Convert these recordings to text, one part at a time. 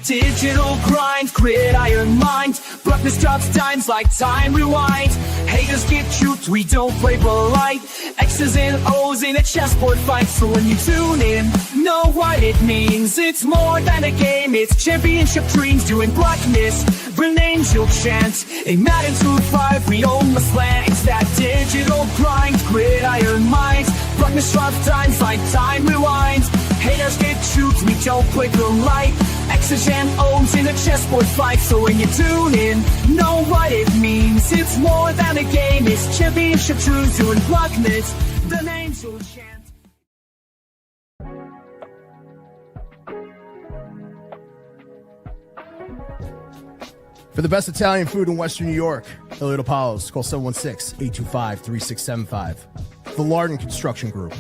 that digital grind, gridiron mind. Bruknis drops dimes like time rewind. Haters get truth, we don't play polite. X's and O's in a chessboard fight. So when you tune in, know what it means. It's more than a game, it's championship dreams. Doing Bruknis, real names you'll chant. In Madden 2-5, we own the slant. It's that digital grind, gridiron mind. Bruknis drops dimes like time rewind. Haters get truth, we don't play the light. X's and O's in a chessboard fight. So when you tune in, know what it means. It's more than a game, it's championship truths. Doing Bruknis, the names you'll chant. For the best Italian food in Western New York, Elliot Apollos, call 716-825-3675. The Lardon Construction Group.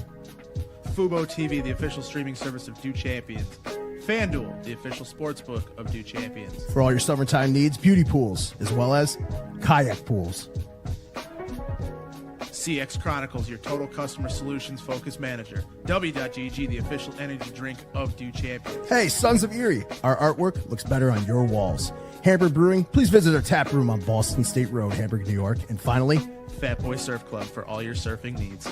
Fubo TV, the official streaming service of Do Champions. FanDuel, the official sportsbook of Do Champions. For all your summertime needs, beauty pools, as well as kayak pools. CX Chronicles, your total customer solutions focused manager. W.GG, the official energy drink of Do Champions. Hey, Sons of Erie, our artwork looks better on your walls. Hamburg Brewing, please visit our tap room on Boston State Road, Hamburg, New York. And finally, Fat Boy Surf Club for all your surfing needs.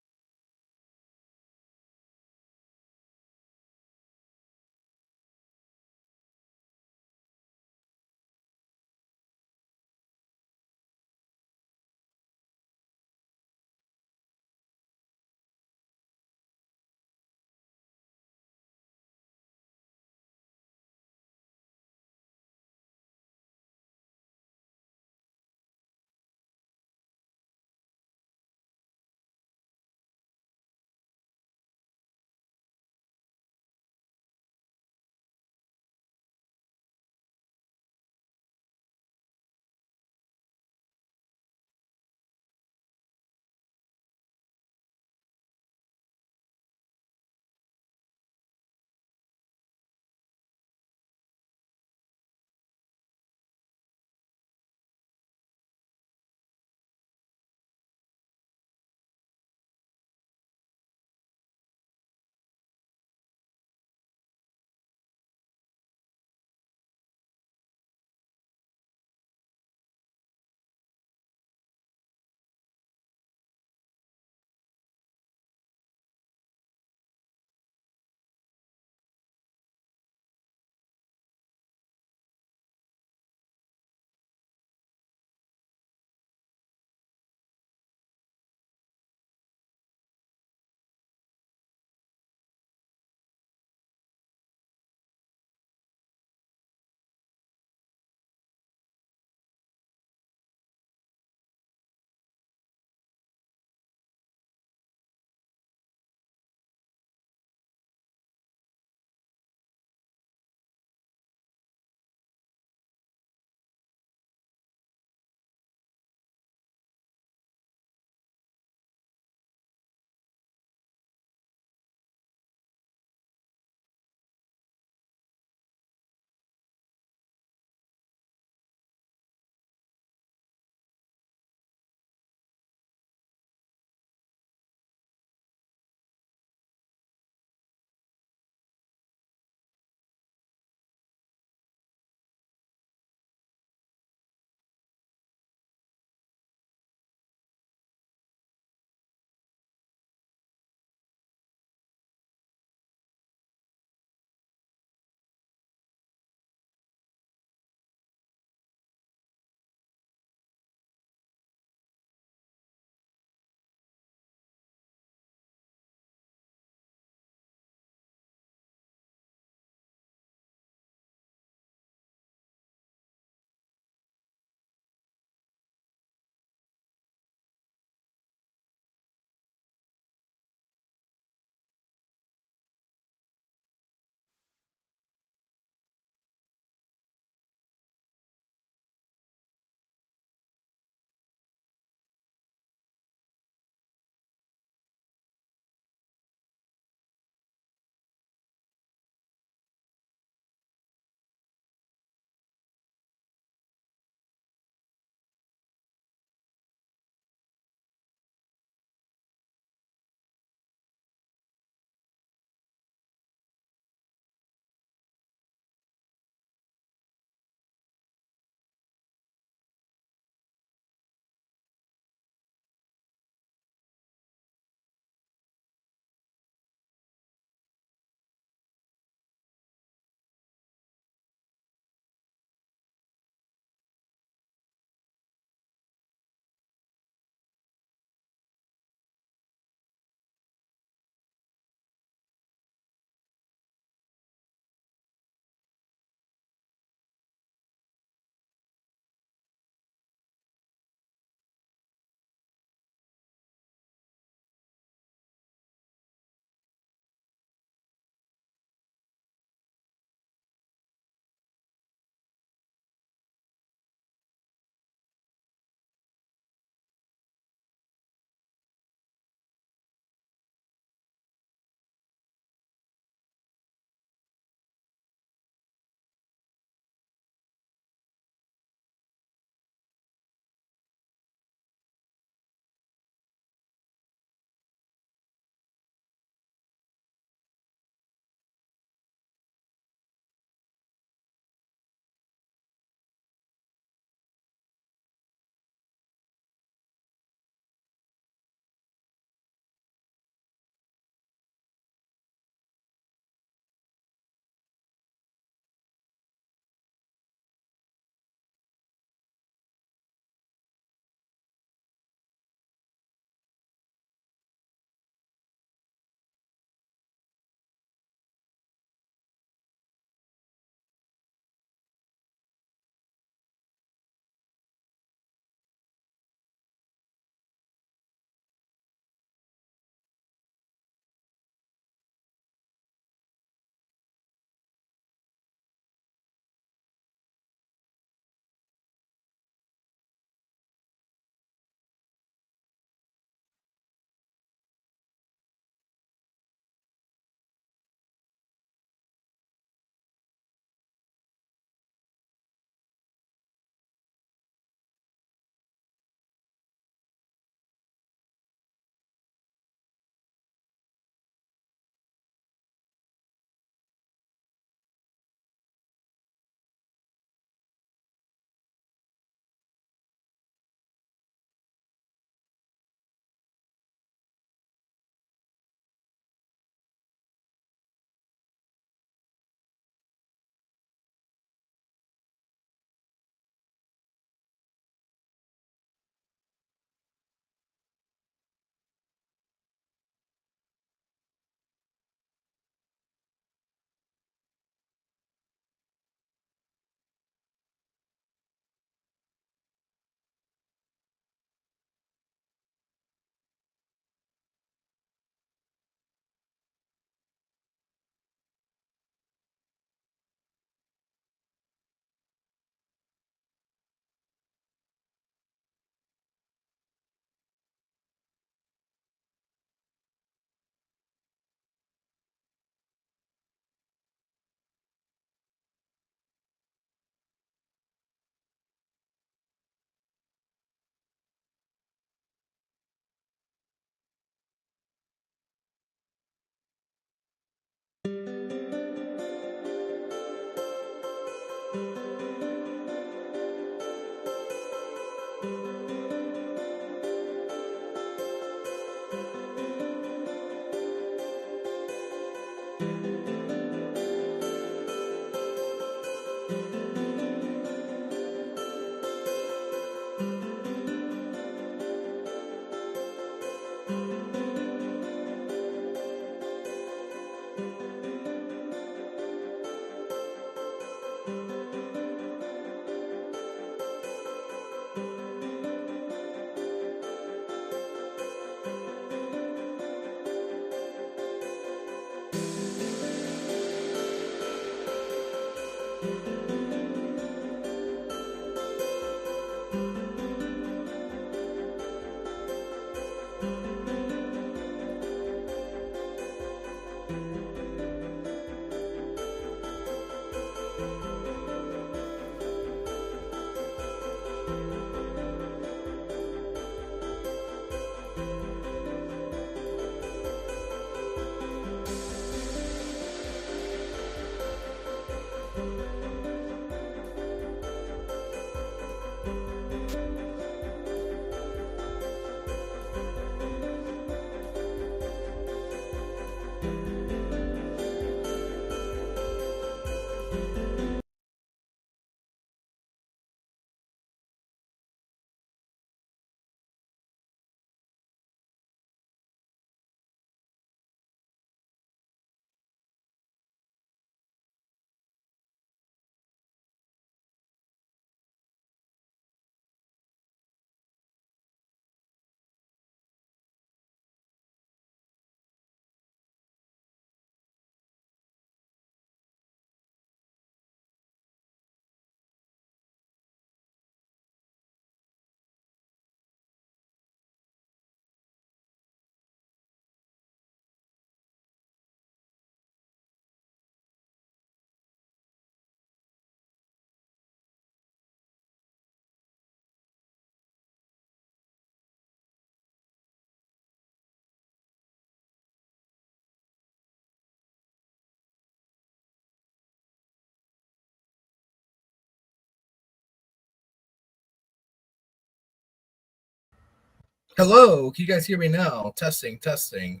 Hello, can you guys hear me now? Testing, testing.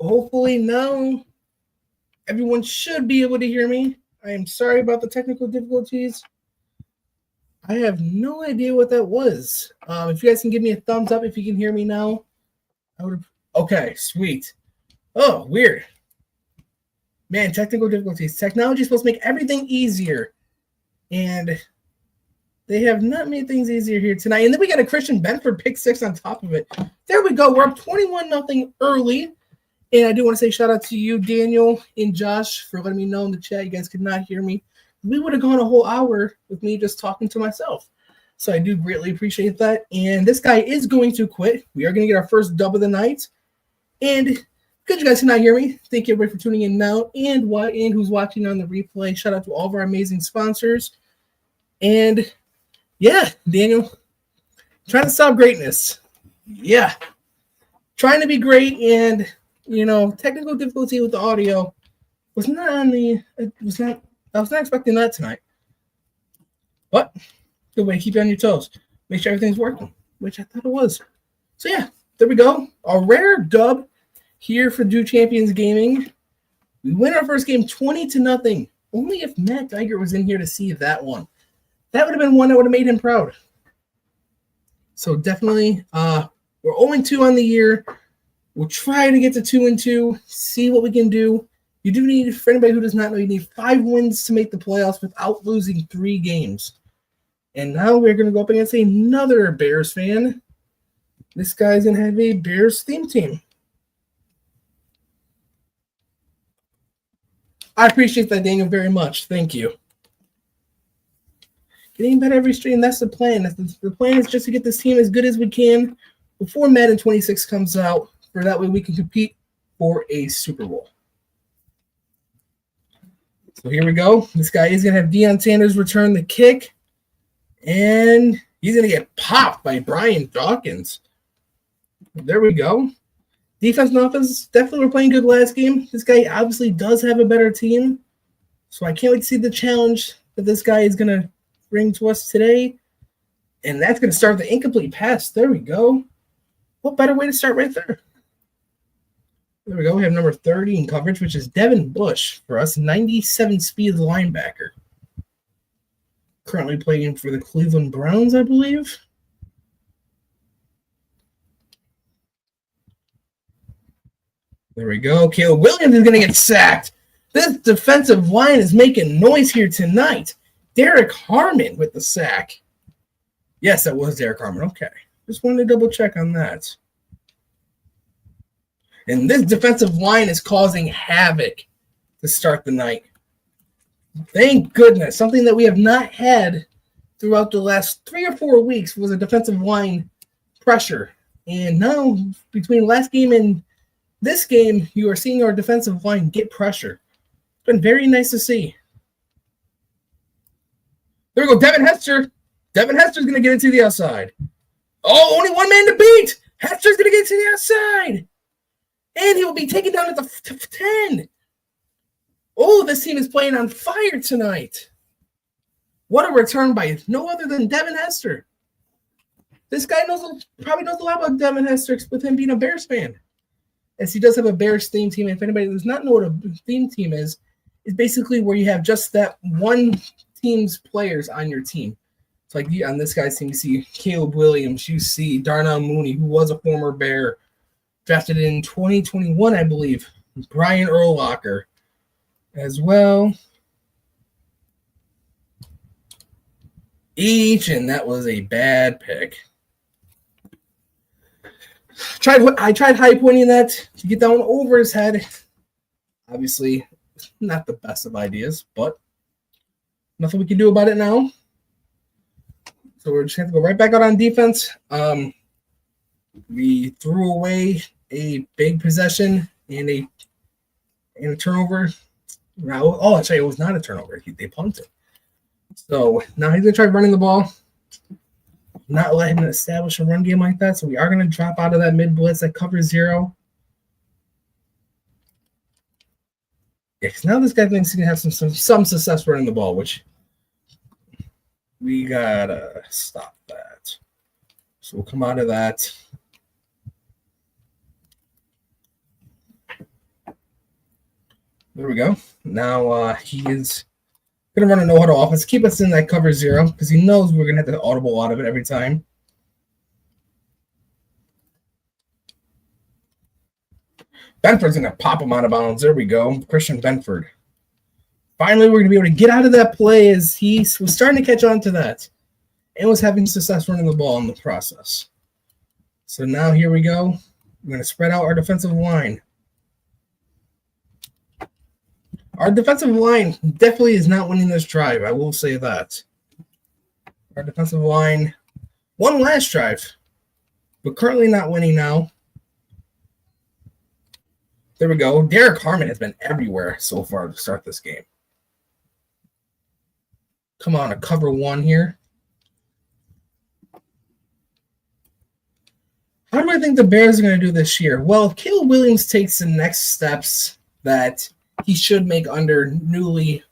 Hopefully now everyone should be able to hear me. I am sorry about the technical difficulties. I have no idea what that was. If you guys can give me a thumbs up if you can hear me now. I would. Okay, sweet. Oh, weird. Man, technical difficulties. Technology is supposed to make everything easier. And they have not made things easier here tonight. And then we got a Christian Benford pick 6 on top of it. There we go. We're up 21-0 early. And I do want to say shout out to you, Daniel and Josh, for letting me know in the chat you guys could not hear me. We would have gone a whole hour with me just talking to myself. So I do greatly appreciate that. And this guy is going to quit. We are going to get our first dub of the night. And good you guys cannot hear me. Thank you everybody for tuning in now and who's watching on the replay. Shout out to all of our amazing sponsors. And yeah, Daniel, trying to stop greatness. Yeah. Trying to be great, and technical difficulty with the audio was not on the I was not expecting that tonight. But good way to keep you on your toes. Make sure everything's working, which I thought it was. So yeah, there we go. A rare dub here for Do Champions Gaming. We win our first game 20-0. Only if Matt Geiger was in here to see that one. That would have been one that would have made him proud. So definitely, we're 0-2 on the year. We'll try to get to 2-2, see what we can do. You do need, for anybody who does not know, you need 5 wins to make the playoffs without losing 3 games. And now we're going to go up against another Bears fan. This guy's going to have a Bears theme team. I appreciate that, Daniel, very much. Thank you. Getting better every stream, that's the plan. The plan is just to get this team as good as we can before Madden 26 comes out, for that way we can compete for a Super Bowl. So here we go. This guy is going to have Deion Sanders return the kick, and he's going to get popped by Brian Dawkins. There we go. Defense and offense definitely were playing good last game. This guy obviously does have a better team, so I can't wait to see the challenge that this guy is going to bring to us today. And that's going to start the incomplete pass. There we go. What better way to start right there? There we go. We have number 30 in coverage, which is Devin Bush for us, 97 speed linebacker. Currently playing for the Cleveland Browns, I believe. There we go. Caleb Williams is going to get sacked. This defensive line is making noise here tonight. Derek Harmon with the sack. Yes, that was Derek Harmon. Okay. Just wanted to double check on that. And this defensive line is causing havoc to start the night. Thank goodness. Something that we have not had throughout the last 3 or 4 weeks was a defensive line pressure. And now, between last game and this game, you are seeing our defensive line get pressure. It's been very nice to see. There we go, Devin Hester. Devin Hester's going to get into the outside. Oh, only one man to beat. Hester's going to get to the outside. And he will be taken down at the 10. Oh, this team is playing on fire tonight. What a return by no other than Devin Hester. This guy probably knows a lot about Devin Hester with him being a Bears fan. As he does have a Bears theme team. And if anybody does not know what a theme team is basically where you have just that one team's players on your team. It's like on this guy's team, you see Caleb Williams, you see Darnell Mooney, who was a former Bear, drafted in 2021, I believe. Brian Urlacher as well. And that was a bad pick. I tried high pointing that to get that one over his head. Obviously, not the best of ideas, but nothing we can do about it now. So we're just going to go right back out on defense. We threw away a big possession and a turnover. Oh, actually, it was not a turnover. They punted. So now he's going to try running the ball. Not let him establish a run game like that. So we are going to drop out of that mid blitz that covers 0. Yeah, because now this guy thinks he can have some success running the ball, which we got to stop that. So we'll come out of that. There we go. Now he is going to run a no-huddle offense, keep us in that cover 0 because he knows we're going to have to audible out of it every time. Benford's going to pop him out of bounds. There we go. Christian Benford. Finally, we're going to be able to get out of that play as he was starting to catch on to that and was having success running the ball in the process. So now here we go. We're going to spread out our defensive line. Our defensive line definitely is not winning this drive. I will say that. Our defensive line won last drive, but currently not winning now. There we go. Derek Harmon has been everywhere so far to start this game. Come on, a cover 1 here. How do I think the Bears are going to do this year? Well, if Caleb Williams takes the next steps that he should make under newly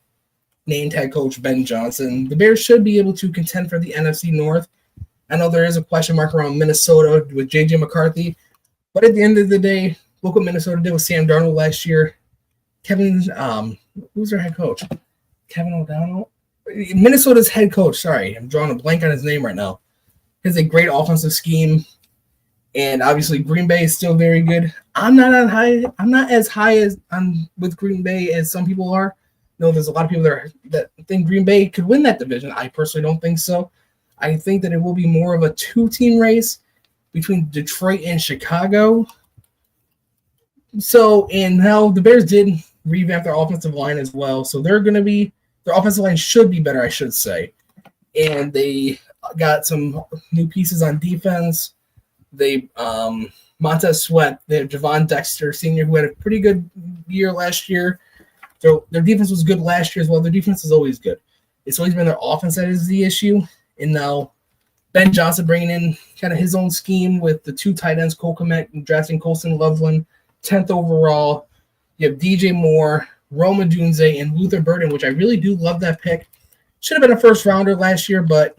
named head coach Ben Johnson, the Bears should be able to contend for the NFC North. I know there is a question mark around Minnesota with J.J. McCarthy, but at the end of the day, look what Minnesota did with Sam Darnold last year. Who's their head coach? Kevin O'Donnell? Minnesota's head coach. Sorry, I'm drawing a blank on his name right now. He has a great offensive scheme, and obviously Green Bay is still very good. I'm not as high as with Green Bay as some people are. No, there's a lot of people that think Green Bay could win that division. I personally don't think so. I think that it will be more of a 2-team race between Detroit and Chicago. So, and now the Bears did revamp their offensive line as well. So their offensive line should be better, I should say. And they got some new pieces on defense. They Montez Sweat, they have Javon Dexter Sr., who had a pretty good year last year. Their defense was good last year as well. Their defense is always good. It's always been their offense that is the issue. And now Ben Johnson bringing in kind of his own scheme with the 2 tight ends, Cole Kmet and drafting Colston Loveland, 10th overall. You have DJ Moore, Roma Dunze, and Luther Burden, which I really do love that pick. Should have been a first-rounder last year, but,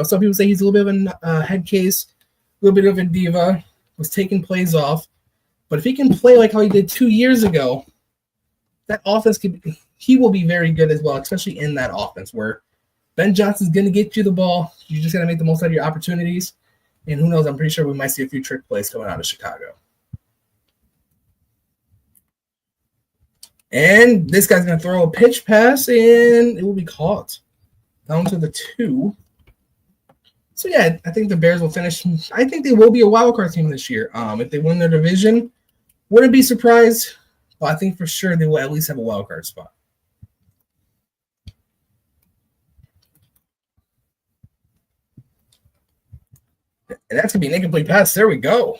some people say he's a little bit of a head case, a little bit of a diva, was taking plays off. But if he can play like how he did 2 years ago, that offense he will be very good as well, especially in that offense where Ben Johnson's going to get you the ball. You just got to make the most out of your opportunities. And who knows, I'm pretty sure we might see a few trick plays coming out of Chicago. And this guy's going to throw a pitch pass, and it will be caught down to the 2. So, yeah, I think the Bears will finish. I think they will be a wild card team this year. If they win their division, wouldn't be surprised. But I think for sure they will at least have a wild card spot. And that's going to be an incomplete pass. There we go.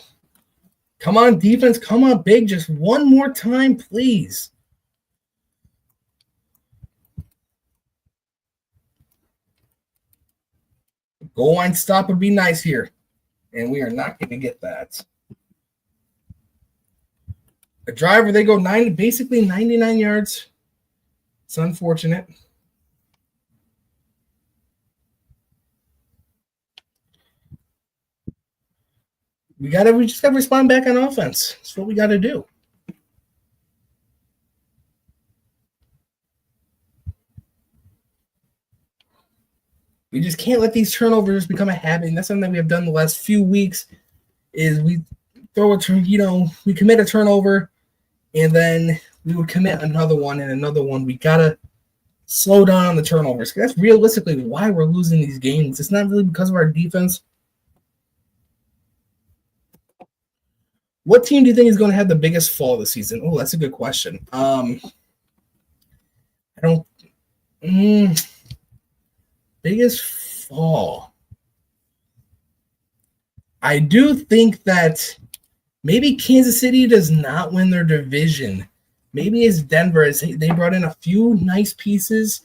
Come on, defense. Come on, big. Just one more time, please. Goal line stop would be nice here. And we are not going to get that. A drive where they go basically 99 yards. It's unfortunate. We just gotta respond back on offense. That's what we gotta do. We just can't let these turnovers become a habit. And that's something we have done the last few weeks. Is we throw a turn, we commit a turnover, and then we would commit another one and another one. We gotta slow down on the turnovers. That's realistically why we're losing these games. It's not really because of our defense. What team do you think is going to have the biggest fall this season? Oh, that's a good question. Biggest fall. I do think that maybe Kansas City does not win their division. Maybe it's Denver. They brought in a few nice pieces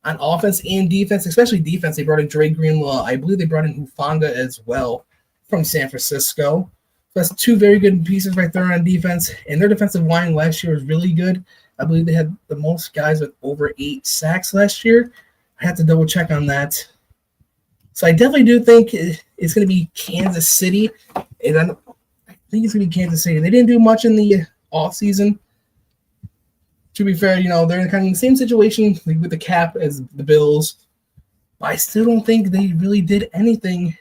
on offense and defense, especially defense. They brought in Dre Greenlaw. I believe they brought in Hufanga as well from San Francisco. That's 2 very good pieces right there on defense. And their defensive line last year was really good. I believe they had the most guys with over 8 sacks last year. I have to double check on that. So I definitely do think it's going to be Kansas City. And I think it's going to be Kansas City. They didn't do much in the offseason. To be fair, they're kind of in the same situation with the cap as the Bills. But I still don't think they really did anything.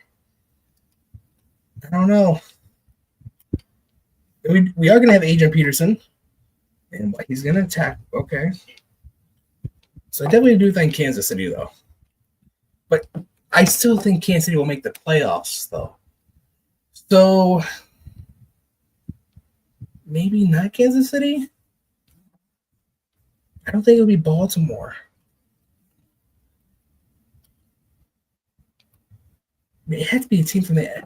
I don't know. We are going to have Adrian Peterson. And he's going to attack. Okay. So I definitely do think Kansas City, though. But I still think Kansas City will make the playoffs, though. So maybe not Kansas City? I don't think it'll be Baltimore. It had to be a team from the...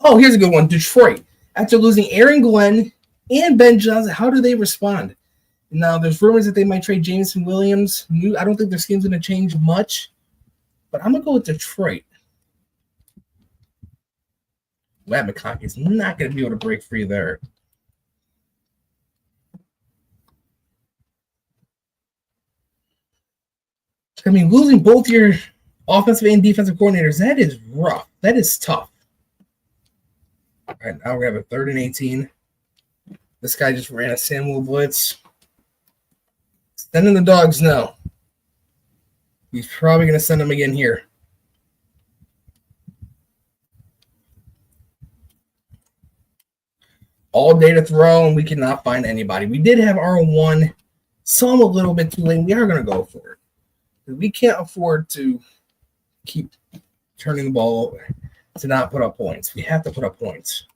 Oh, here's a good one. Detroit. After losing Aaron Glenn and Ben Johnson, how do they respond? Now, there's rumors that they might trade Jameson Williams. I don't think their scheme's going to change much. But I'm going to go with Detroit. Matt McConkey's not going to be able to break free there. I mean, losing both your offensive and defensive coordinators, that is rough. That is tough. All right, now we have a 3rd and 18. This guy just ran a Samuel blitz. Sending the dogs now. He's probably going to send them again here. All day to throw, and we cannot find anybody. We did have R1. Some a little bit too late. We are going to go for it. We can't afford to keep turning the ball over to not put up points. We have to put up points.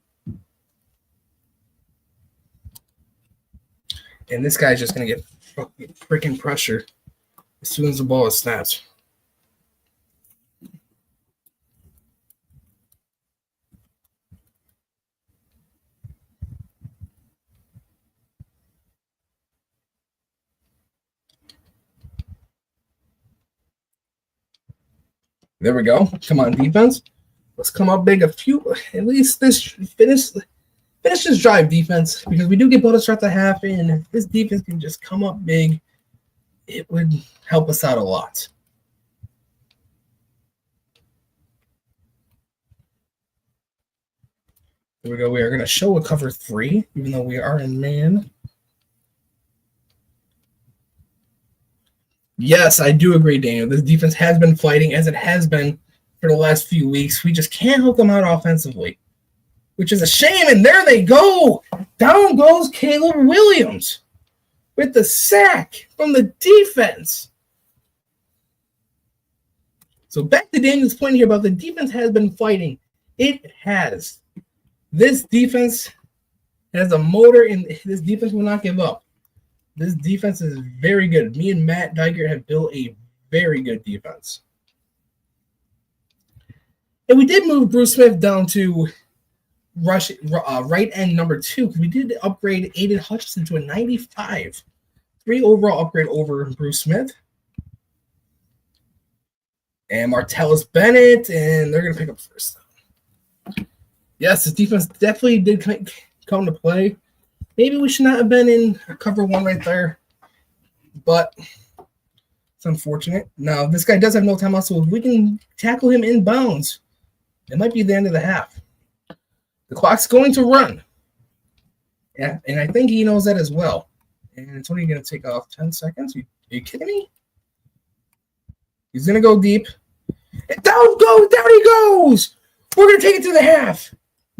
And this guy's just going to get freaking pressure as soon as the ball is snapped. There we go. Come on, defense. Let's come up big. At least finish this drive, defense, because we do get bonus at the half, and if this defense can just come up big, it would help us out a lot. There we go. We are going to show a cover 3, even though we are in man. Yes, I do agree, Daniel. This defense has been fighting as it has been for the last few weeks. We just can't help them out offensively, which is a shame. And there they go. Down goes Caleb Williams with the sack from the defense. So back to Daniel's point here about the defense has been fighting. It has. This defense has a motor, and this defense will not give up. This defense is very good. Me and Matt Diger have built a very good defense. And we did move Bruce Smith down to right end number 2 because we did upgrade Aiden Hutchinson to a 95. 3 overall upgrade over Bruce Smith. And Martellus Bennett, and they're going to pick up first. Yes, this defense definitely did come to play. Maybe we should not have been in cover 1 right there, but it's unfortunate. Now, this guy does have no timeout, so if we can tackle him in bounds, it might be the end of the half. The clock's going to run. Yeah, and I think he knows that as well. And it's only going to take off 10 seconds. Are you kidding me? He's going to go deep. And down he goes! We're going to take it to the half.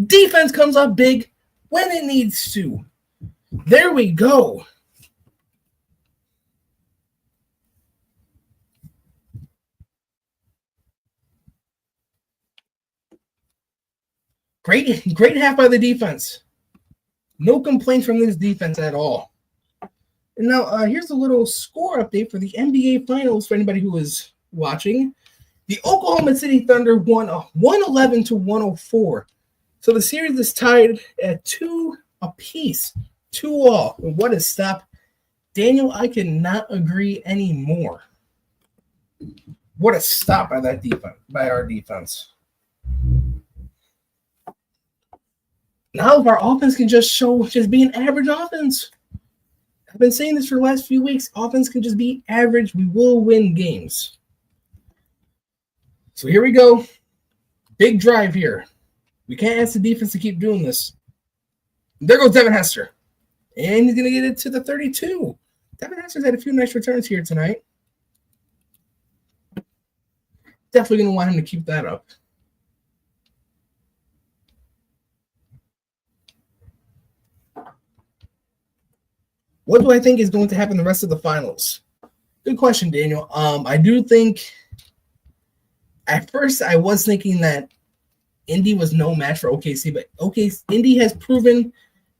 Defense comes up big when it needs to. There we go. Great half by the defense. No complaints from this defense at all. And now here's a little score update for the NBA Finals for anybody who is watching. The Oklahoma City Thunder won 111-104. So the series is tied at 2 apiece. 2-all. What a stop. Daniel, I cannot agree anymore. What a stop by that defense, by our defense. Now if our offense can just be an average offense. I've been saying this for the last few weeks. Offense can just be average. We will win games. So here we go. Big drive here. We can't ask the defense to keep doing this. There goes Devin Hester. And he's going to get it to the 32. Devin Hester's had a few nice returns here tonight. Definitely going to want him to keep that up. What do I think is going to happen the rest of the finals? Good question, Daniel. I do think at first I was thinking that Indy was no match for OKC, but Indy has proven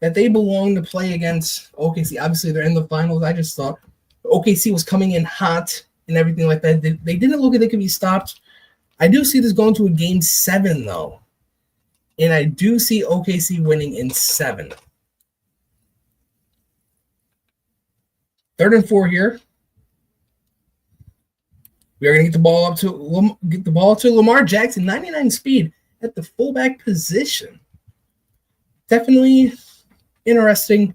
that they belong to play against OKC. Obviously, they're in the finals. I just thought OKC was coming in hot and everything like that. They didn't look like they could be stopped. I do see this going to a game 7, though. And I do see OKC winning in 7. 3rd and 4 here. We are going to get the ball to Lamar Jackson, 99 speed at the fullback position. Definitely interesting,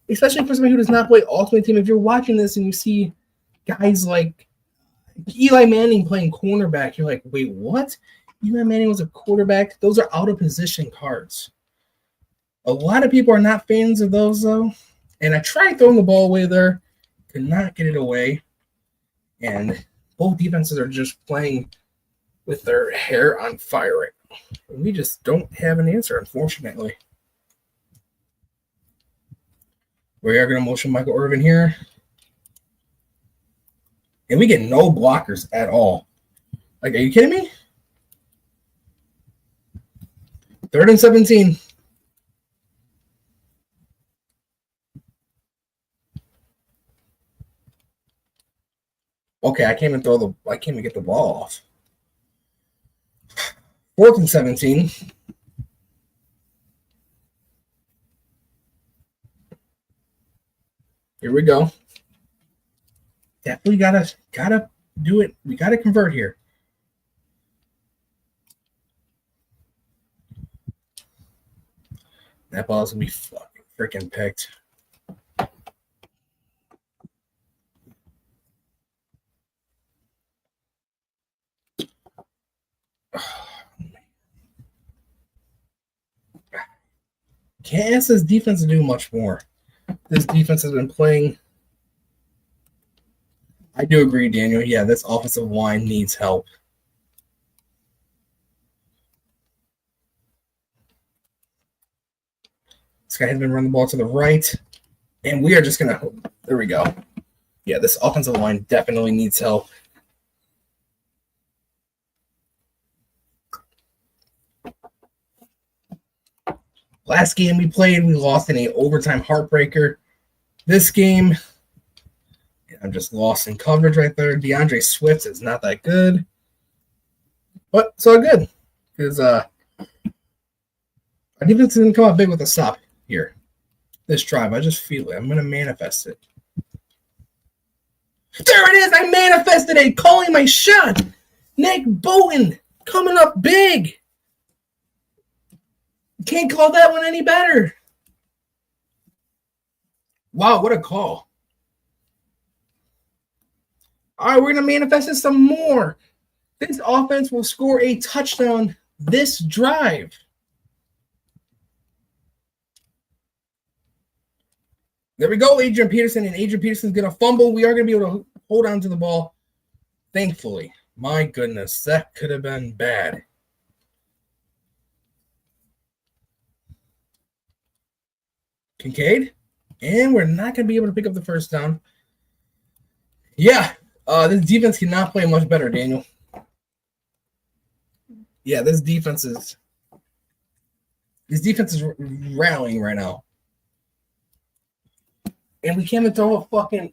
especially for somebody who does not play Ultimate Team. If you're watching this and you see guys like Eli Manning playing cornerback, you're like, wait, what? Eli Manning was a quarterback? Those are out of position cards. A lot of people are not fans of those, though. And I tried throwing the ball away there. Could not get it away. And both defenses are just playing with their hair on fire right now. And we just don't have an answer, unfortunately. We are going to motion Michael Irvin here. And we get no blockers at all. Like, are you kidding me? 3rd and 17. Okay, I can't even get the ball off. 4th and 17. Here we go. Definitely gotta do it. We gotta convert here. That ball's gonna be fucking freaking picked. Can't ask this defense to do much more. This defense has been playing. I do agree, Daniel. Yeah, this offensive line needs help. This guy has been running the ball to the right. And we are just going to – there we go. Yeah, this offensive line definitely needs help. Last game we played, we lost in an overtime heartbreaker. This game, I'm just lost in coverage right there. DeAndre Swift is not that good. But it's all good. Because our defense is going to come out big with a stop here. This drive, I just feel it. I'm going to manifest it. There it is! I manifested it! Calling my shot! Nick Bowen coming up big! Can't call that one any better. Wow, what a call. All right, we're going to manifest it some more. This offense will score a touchdown this drive. There we go, Adrian Peterson, and Adrian Peterson's going to fumble. We are going to be able to hold on to the ball, thankfully. My goodness, that could have been bad. Kincaid, and we're not going to be able to pick up the first down. Yeah, this defense cannot play much better, Daniel. Yeah, this defense is rallying right now. And we can't even throw a fucking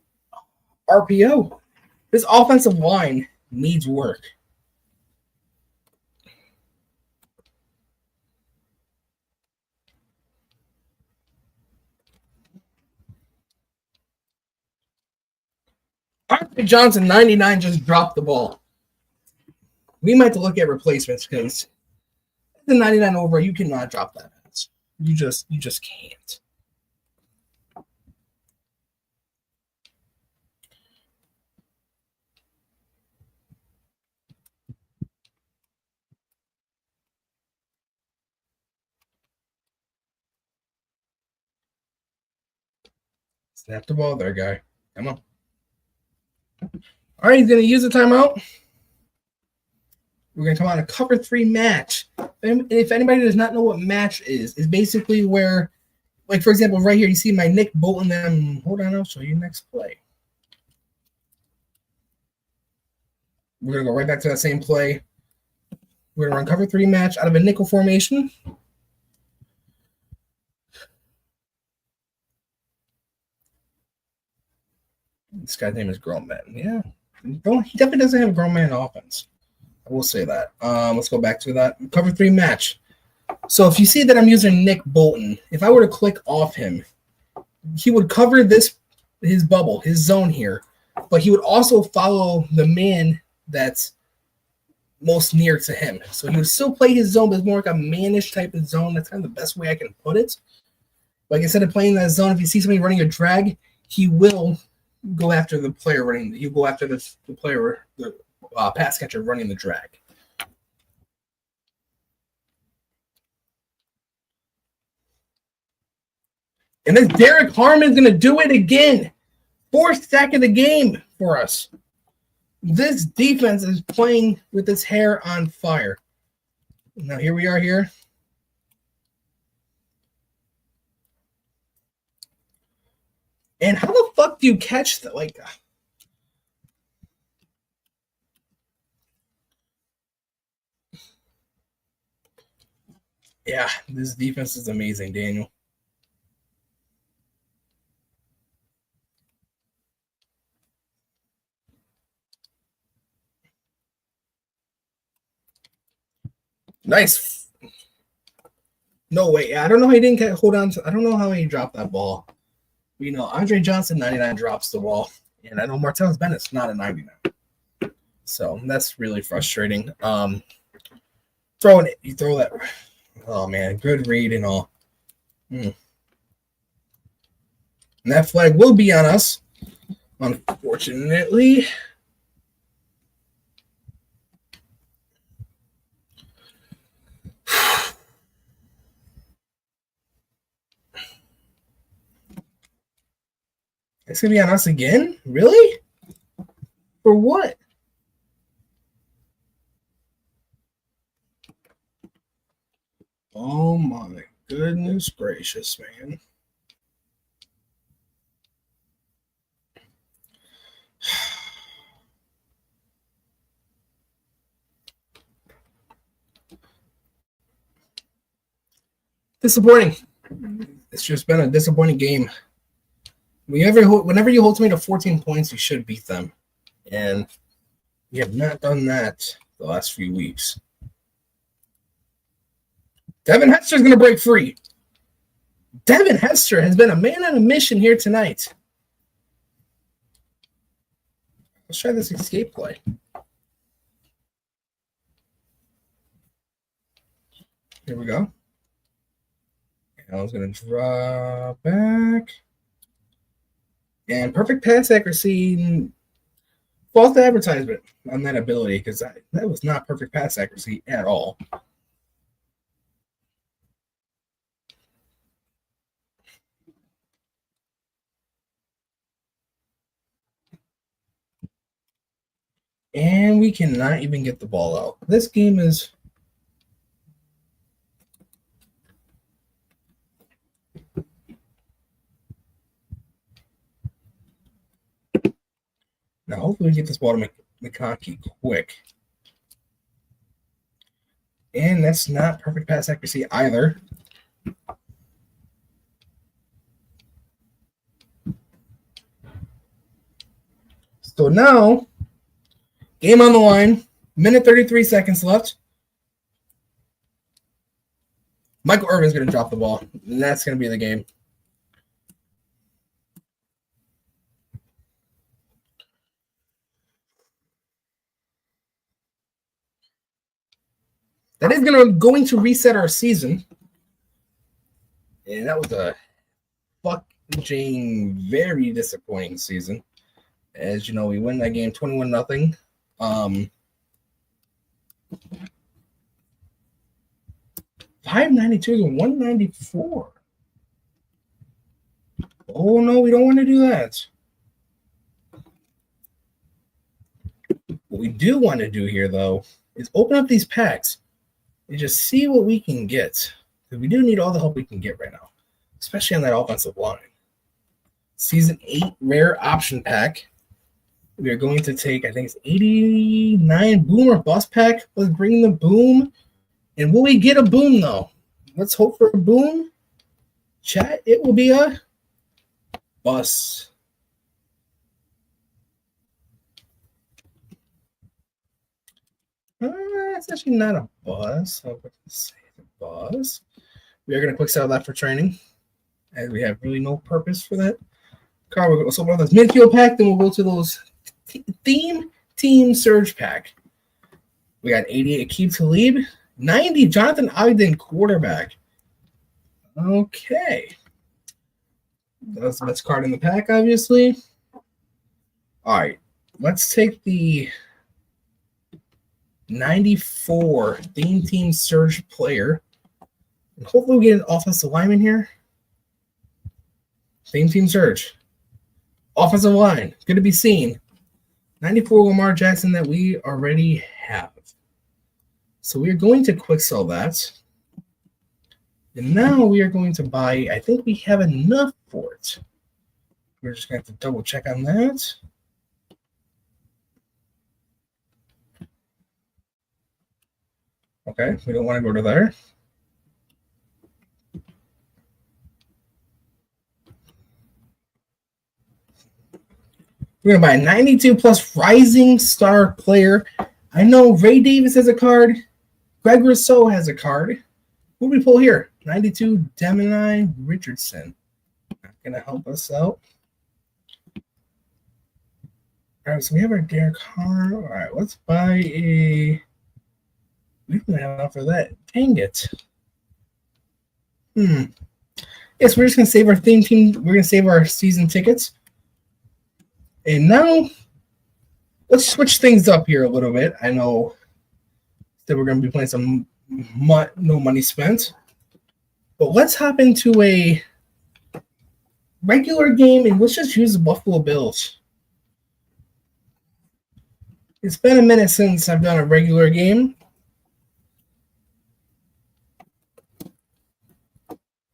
RPO. This offensive line needs work. Andre Johnson, 99, just dropped the ball. We might have to look at replacements because the 99 over, you cannot drop that pass. You just can't. Snap the ball there, guy. Come on. All right, he's going to use the timeout. We're going to come on a cover 3 match. If anybody does not know what match is basically where, like, for example, right here, you see my Nick Bolton. Hold on, I'll show you next play. We're going to go right back to that same play. We're going to run cover 3 match out of a nickel formation. This guy's name is Grown Man. Yeah. He definitely doesn't have a grown man offense. I will say that. Let's go back to that. Cover 3 match. So if you see that I'm using Nick Bolton, if I were to click off him, he would cover his bubble, his zone here, but he would also follow the man that's most near to him. So he would still play his zone, but it's more like a manish type of zone. That's kind of the best way I can put it. Like instead of playing that zone, if you see somebody running a drag, he will go after the player running. He'll go after the player, the pass catcher running the drag. And then Derek Harmon's going to do it again. 4th sack of the game for us. This defense is playing with its hair on fire. Now here we are here. And how the fuck do you catch that? Like, yeah, this defense is amazing, Daniel. Nice. No way. I don't know how he didn't hold on to. I don't know how he dropped that ball. You know, Andre Johnson, 99, drops the ball. And I know Martellus Bennett's not a 99. So that's really frustrating. Throwing it. You throw that. Oh, man. Good read and all. And that flag will be on us, unfortunately. It's going to be on us again? Really? For what? Oh, my goodness gracious, man. Disappointing. It's just been a disappointing game. Whenever you hold me to 14 points, you should beat them. And we have not done that the last few weeks. Devin Hester's going to break free. Devin Hester has been a man on a mission here tonight. Let's try this escape play. Here we go. I was going to draw back. And perfect pass accuracy. False advertisement on that ability because that was not perfect pass accuracy at all. And we cannot even get the ball out. This game is... Now, hopefully we get this ball to McConkey quick. And that's not perfect pass accuracy either. So now, game on the line. Minute 33 seconds left. Michael Irvin's going to drop the ball. And that's going to be the game. That is going to reset our season. And that was a fucking very disappointing season. As you know, we win that game 21-0. 592 to 194. Oh, no, we don't want to do that. What we do want to do here, though, is open up these packs and just see what we can get. Because we do need all the help we can get right now, especially on that offensive line. Season 8 rare option pack. We are going to take, I think it's 89 boom or bust pack. Let's bring the boom. And will we get a boom, though? Let's hope for a boom. Chat, it will be a bust. It's actually not a bust. So let's say the bust. We are going to quick sell that for training, as we have really no purpose for that. Card, we'll go so about this midfield pack, then we'll go to those theme team surge pack. We got 88 Aqib Talib, 90 Jonathan Ogden quarterback. Okay. That's the best card in the pack, obviously. All right. Let's take the 94 theme team surge player. And hopefully we get an offensive lineman here. Theme team surge. Offensive line. Good to be seen. 94 Lamar Jackson that we already have. So we are going to quick sell that. And now we are going to buy, I think we have enough for it. We're just going to have to double check on that. Okay, we don't want to go to there. We're going to buy a 92 plus rising star player. I know Ray Davis has a card. Greg Rousseau has a card. Who do we pull here? 92 Gemini Richardson. Not going to help us out. All right, so we have our Derek Carr. All right, let's buy a... We don't have enough for that. Dang it. Yes, we're just going to save our theme team. We're going to save our season tickets. And now, let's switch things up here a little bit. I know that we're going to be playing some MUT, no money spent. But let's hop into a regular game, and let's just use the Buffalo Bills. It's been a minute since I've done a regular game.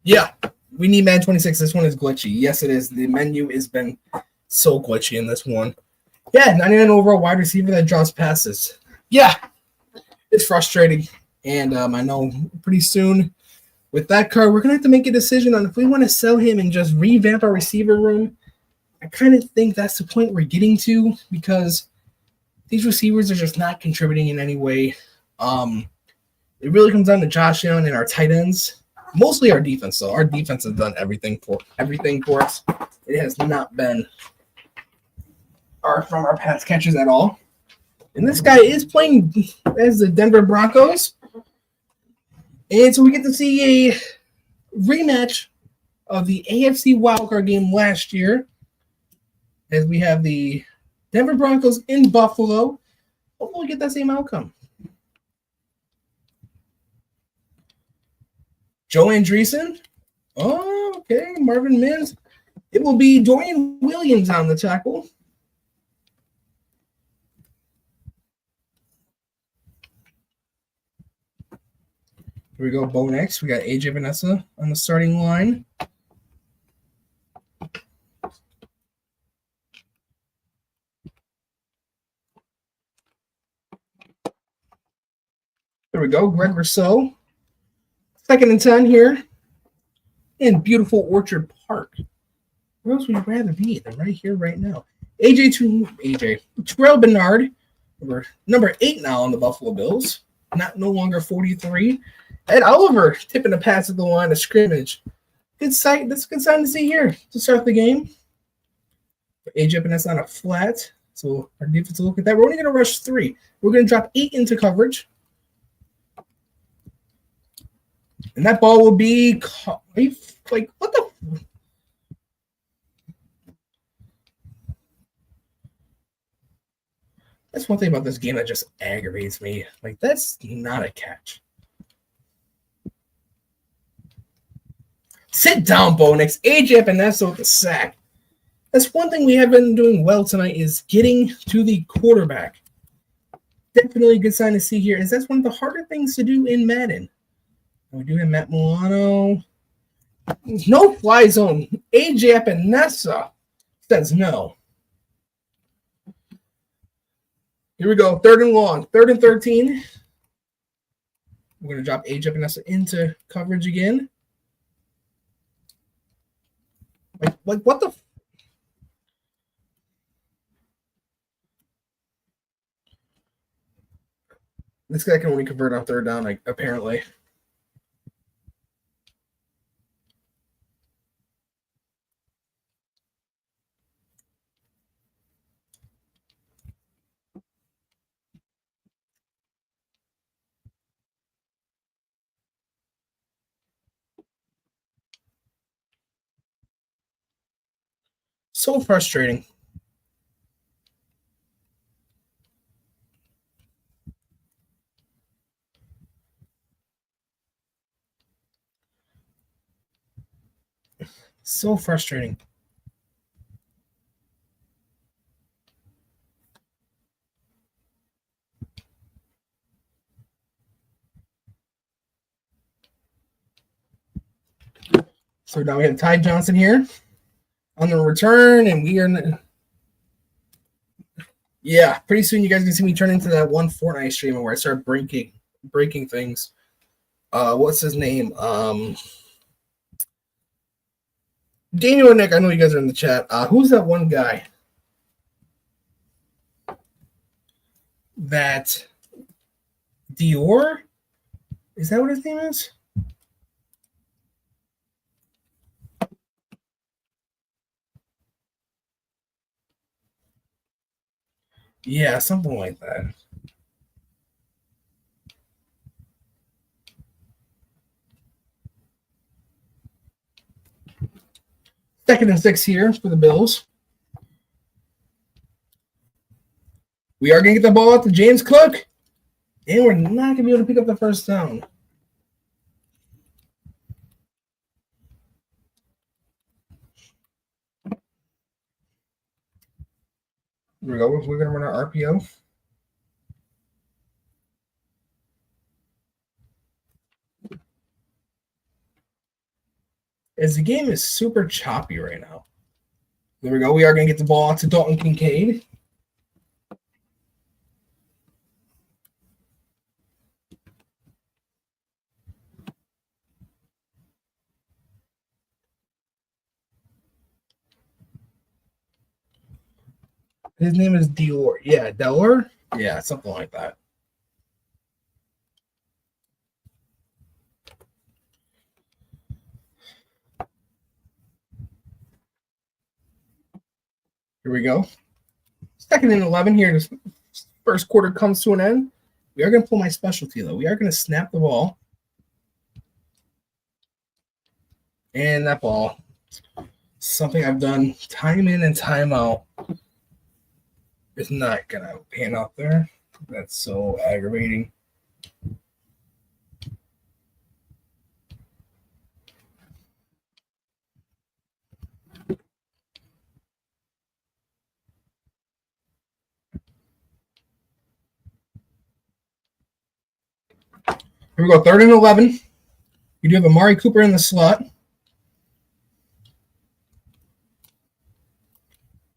Yeah, we need Madden 26. This one is glitchy. Yes, it is. The menu has been so glitchy in this one. Yeah, 99 overall wide receiver that draws passes. Yeah, it's frustrating. And I know pretty soon with that card, we're going to have to make a decision on if we want to sell him and just revamp our receiver room. I kind of think that's the point we're getting to because these receivers are just not contributing in any way. It really comes down to Josh Allen and our tight ends. Mostly our defense, though. Our defense has done everything for us. It has not been from our pass catches at all. And this guy is playing as the Denver Broncos. And so we get to see a rematch of the AFC wildcard game last year. As we have the Denver Broncos in Buffalo. Hopefully we get that same outcome. Joe Andreessen. Oh, okay. Marvin Mims. It will be Dorian Williams on the tackle. Here we go, Bo next. We got AJ Vanessa on the starting line. There we go, Greg Rousseau. 2nd and 10 here in beautiful Orchard Park. Where else would you rather be than right here, right now? Terrell Bernard, number 8 now on the Buffalo Bills. No longer 43. Ed Oliver tipping a pass at the line of scrimmage. Good sight. That's a good sign to see here to start the game. AJ Vanessa on a flat. So our defense will look at that. We're only going to rush 3. We're going to drop 8 into coverage. And that ball will be like, what the? That's one thing about this game that just aggravates me. Like, that's not a catch. Sit down, Bo Nix. AJ Epinesa with the sack. That's one thing we have been doing well tonight is getting to the quarterback. Definitely a good sign to see here is that's one of the harder things to do in Madden. We do have Matt Milano. No fly zone. AJ Epinesa says no. Here we go. 3rd and long. 3rd and 13. We're going to drop AJ Epinesa into coverage again. Like what the? This guy can only convert on 3rd down, like, apparently. So frustrating. So frustrating. So now we have Ty Johnson here on the return, and we are. Yeah, pretty soon you guys can see me turn into that one Fortnite streamer where I start breaking things. What's his name? Daniel and Nick, I know you guys are in the chat. Who's that one guy? That Dior? Is that what his name is? Yeah, something like that. Second and 6 here for the Bills. We are going to get the ball out to James Cook. And we're not going to be able to pick up the first down. Here we go. We're going to run our RPO. As the game is super choppy right now. There we go. We are going to get the ball out to Dalton Kincaid. His name is Dior. Yeah, Dior? Yeah, something like that. Here we go. 2nd and 11 here. This first quarter comes to an end. We are going to pull my specialty, though. We are going to snap the ball. And that ball, something I've done time in and time out, is not going to pan out there. That's so aggravating. Here we go, 3rd and 11. We do have Amari Cooper in the slot.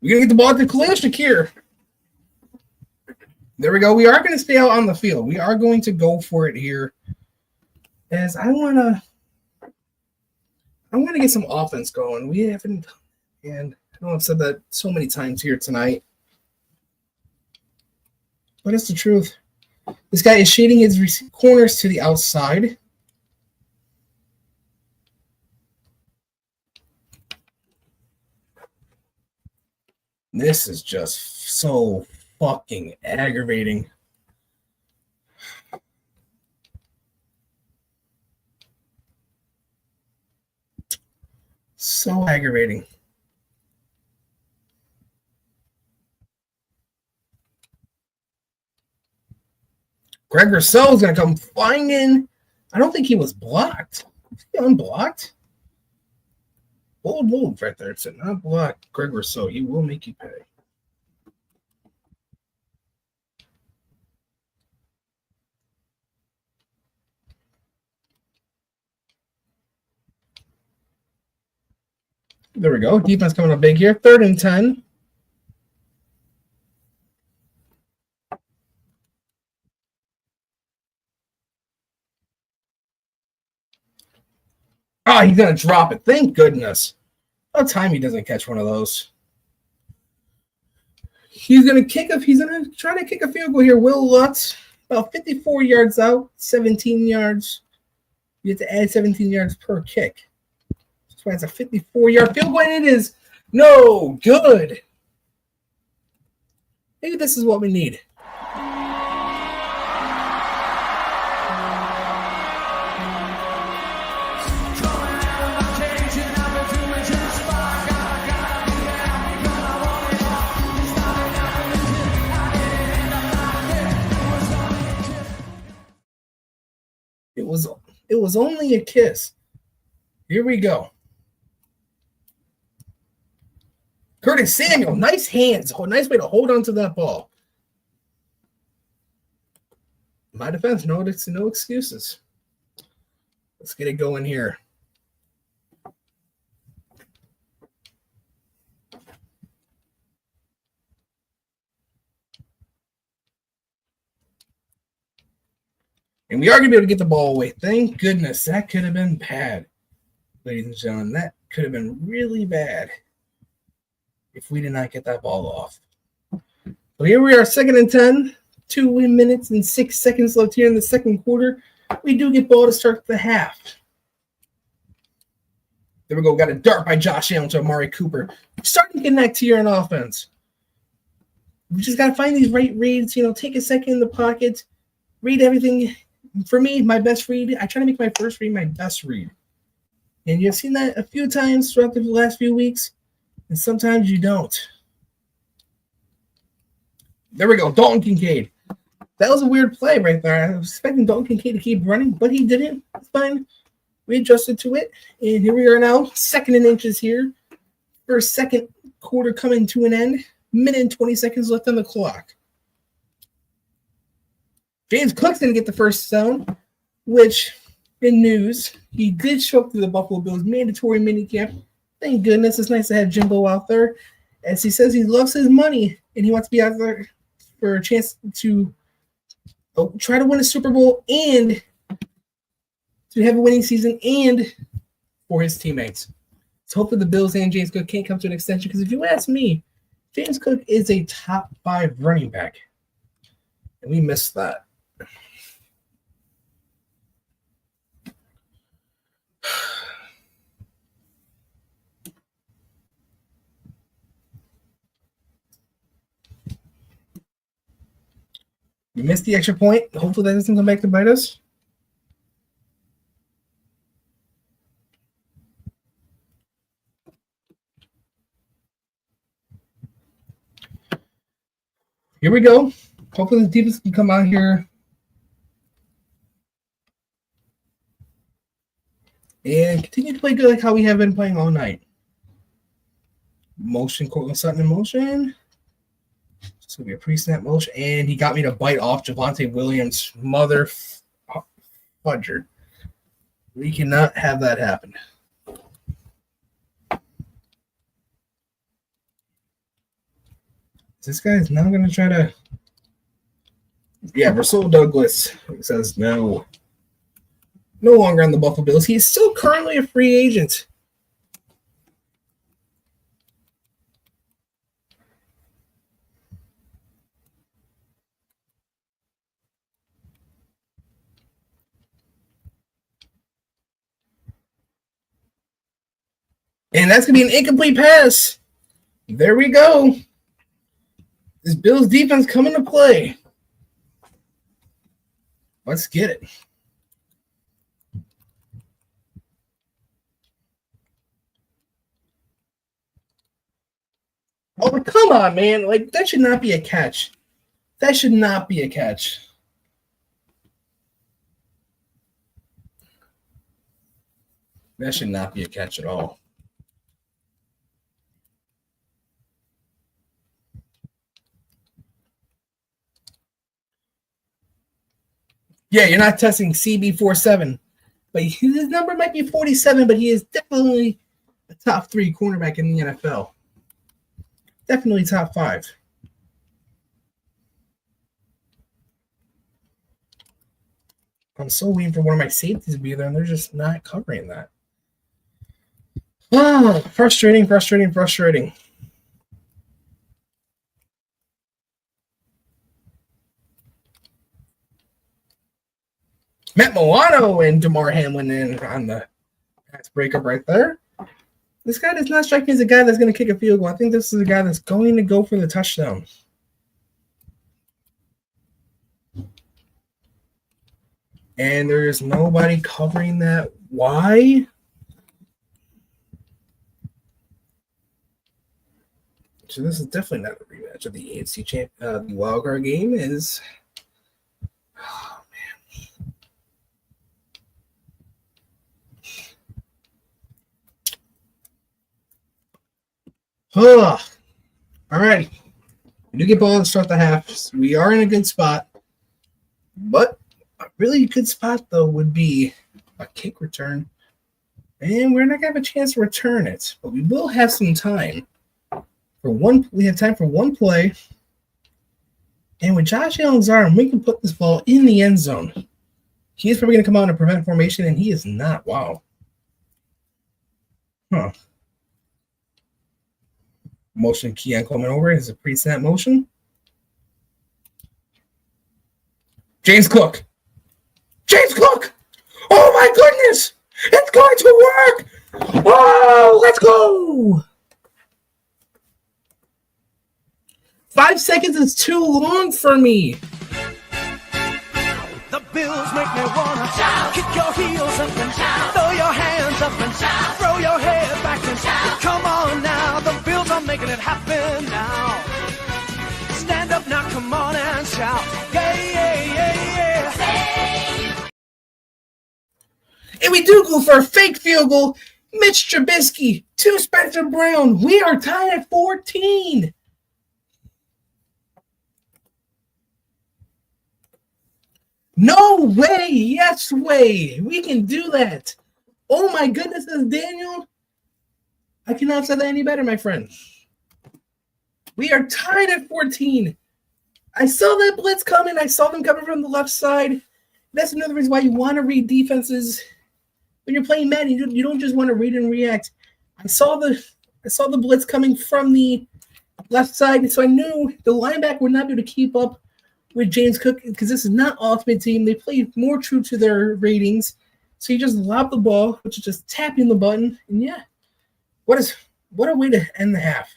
We're going to get the ball to Khalil Shakir. There we go. We are going to stay out on the field. We are going to go for it here. As I want to get some offense going. We haven't, and I know I've said that so many times here tonight. But it's the truth. This guy is shading his corners to the outside. This is just so fucking aggravating. So aggravating. Greg Rousseau is going to come flying in. I don't think he was blocked. Was he unblocked? Bold move right there. It's not block Greg Rousseau. He will make you pay. There we go. Defense coming up big here. 3rd and 10. Oh, he's going to drop it. Thank goodness. About time he doesn't catch one of those. He's going to try to kick a field goal here. Will Lutz, about 54 yards out, 17 yards. You have to add 17 yards per kick. That's why it's a 54-yard field goal, and it is no good. Maybe this is what we need. It was only a kiss. Here we go. Curtis Samuel, nice hands. Nice way to hold on to that ball. My defense, no excuses. Let's get it going here. And we are going to be able to get the ball away. Thank goodness. That could have been bad. Ladies and gentlemen, that could have been really bad if we did not get that ball off. So here we are, 2nd and 10. 2 minutes and 6 seconds left here in the second quarter. We do get ball to start the half. There we go. Got a dart by Josh Allen to Amari Cooper. Starting to connect here in offense. We just got to find these right reads. Take a second in the pocket. Read everything. For me, my best read, I try to make my first read my best read. And you've seen that a few times throughout the last few weeks, and sometimes you don't. There we go, Dalton Kincaid. That was a weird play right there. I was expecting Dalton Kincaid to keep running, but he didn't. It's fine. We adjusted to it, and here we are now, 2nd and inches here. First second quarter coming to an end. Minute and 20 seconds left on the clock. James Cook's going to get the first down, which, in news, he did show up to the Buffalo Bills mandatory minicamp. Thank goodness. It's nice to have Jimbo out there. As he says, he loves his money, and he wants to be out there for a chance to try to win a Super Bowl and to have a winning season and for his teammates. So hopefully the Bills and James Cook can't come to an extension, because if you ask me, James Cook is a top 5 running back, and we missed that. We missed the extra point. Hopefully that doesn't come back to bite us. Here we go. Hopefully the defense can come out here and continue to play good like how we have been playing all night. Motion, Cortland Sutton in motion. It's going to be a pre-snap motion. And he got me to bite off Javonte Williams' mother fudger. We cannot have that happen. This guy is now going to try to... Yeah, Russell Douglas says no. No longer on the Buffalo Bills. He is still currently a free agent. And that's going to be an incomplete pass. There we go. This Bills defense coming to play. Let's get it. Oh, come on, man. Like, that should not be a catch. That should not be a catch. That should not be a catch at all. Yeah, you're not testing CB47, but his number might be 47, but he is definitely a top 3 cornerback in the NFL. Definitely top 5. I'm so waiting for one of my safeties to be there, and they're just not covering that. Oh, frustrating. Matt Milano and DeMar Hamlin in on the pass breakup right there. This guy does not strike me as a guy that's going to kick a field goal. I think this is a guy that's going to go for the touchdown. And there's nobody covering that. Why? So this is definitely not a rematch of the AFC champ. The wild card game is. Oh man. All right. We do get ball to start the half. So we are in a good spot, but a really good spot though would be a kick return, and we're not gonna have a chance to return it, but we will have some time. We have time for one play. And with Josh Allen's arm, we can put this ball in the end zone. He is probably going to come out and prevent formation, and he is not. Wow. Motion Keon Coleman over is a pre-snap motion. James Cook. Oh, my goodness. It's going to work. Oh, let's go. 5 seconds is too long for me. The Bills make me wanna shout. Kick your heels up and shout. Throw your hands up and shout. Throw your head back and shout. Come on now, the Bills are making it happen now. Stand up now, come on and shout. Yeah. And we do go for a fake field goal. Mitch Trubisky to Spencer Brown. We are tied at 14. No way. Yes way. We can do that. Oh my goodness, this is Daniel. I cannot say that any better, my friend. We are tied at 14. I saw that blitz coming. I saw them coming from the left side. That's another reason why you want to read defenses. When you're playing Madden, you don't just want to read and react. I saw the blitz coming from the left side, so I knew the linebacker would not be able to keep up with James Cook, because this is not Ultimate Team. They play more true to their ratings. So you just lob the ball, which is just tapping the button. And yeah, what a way to end the half.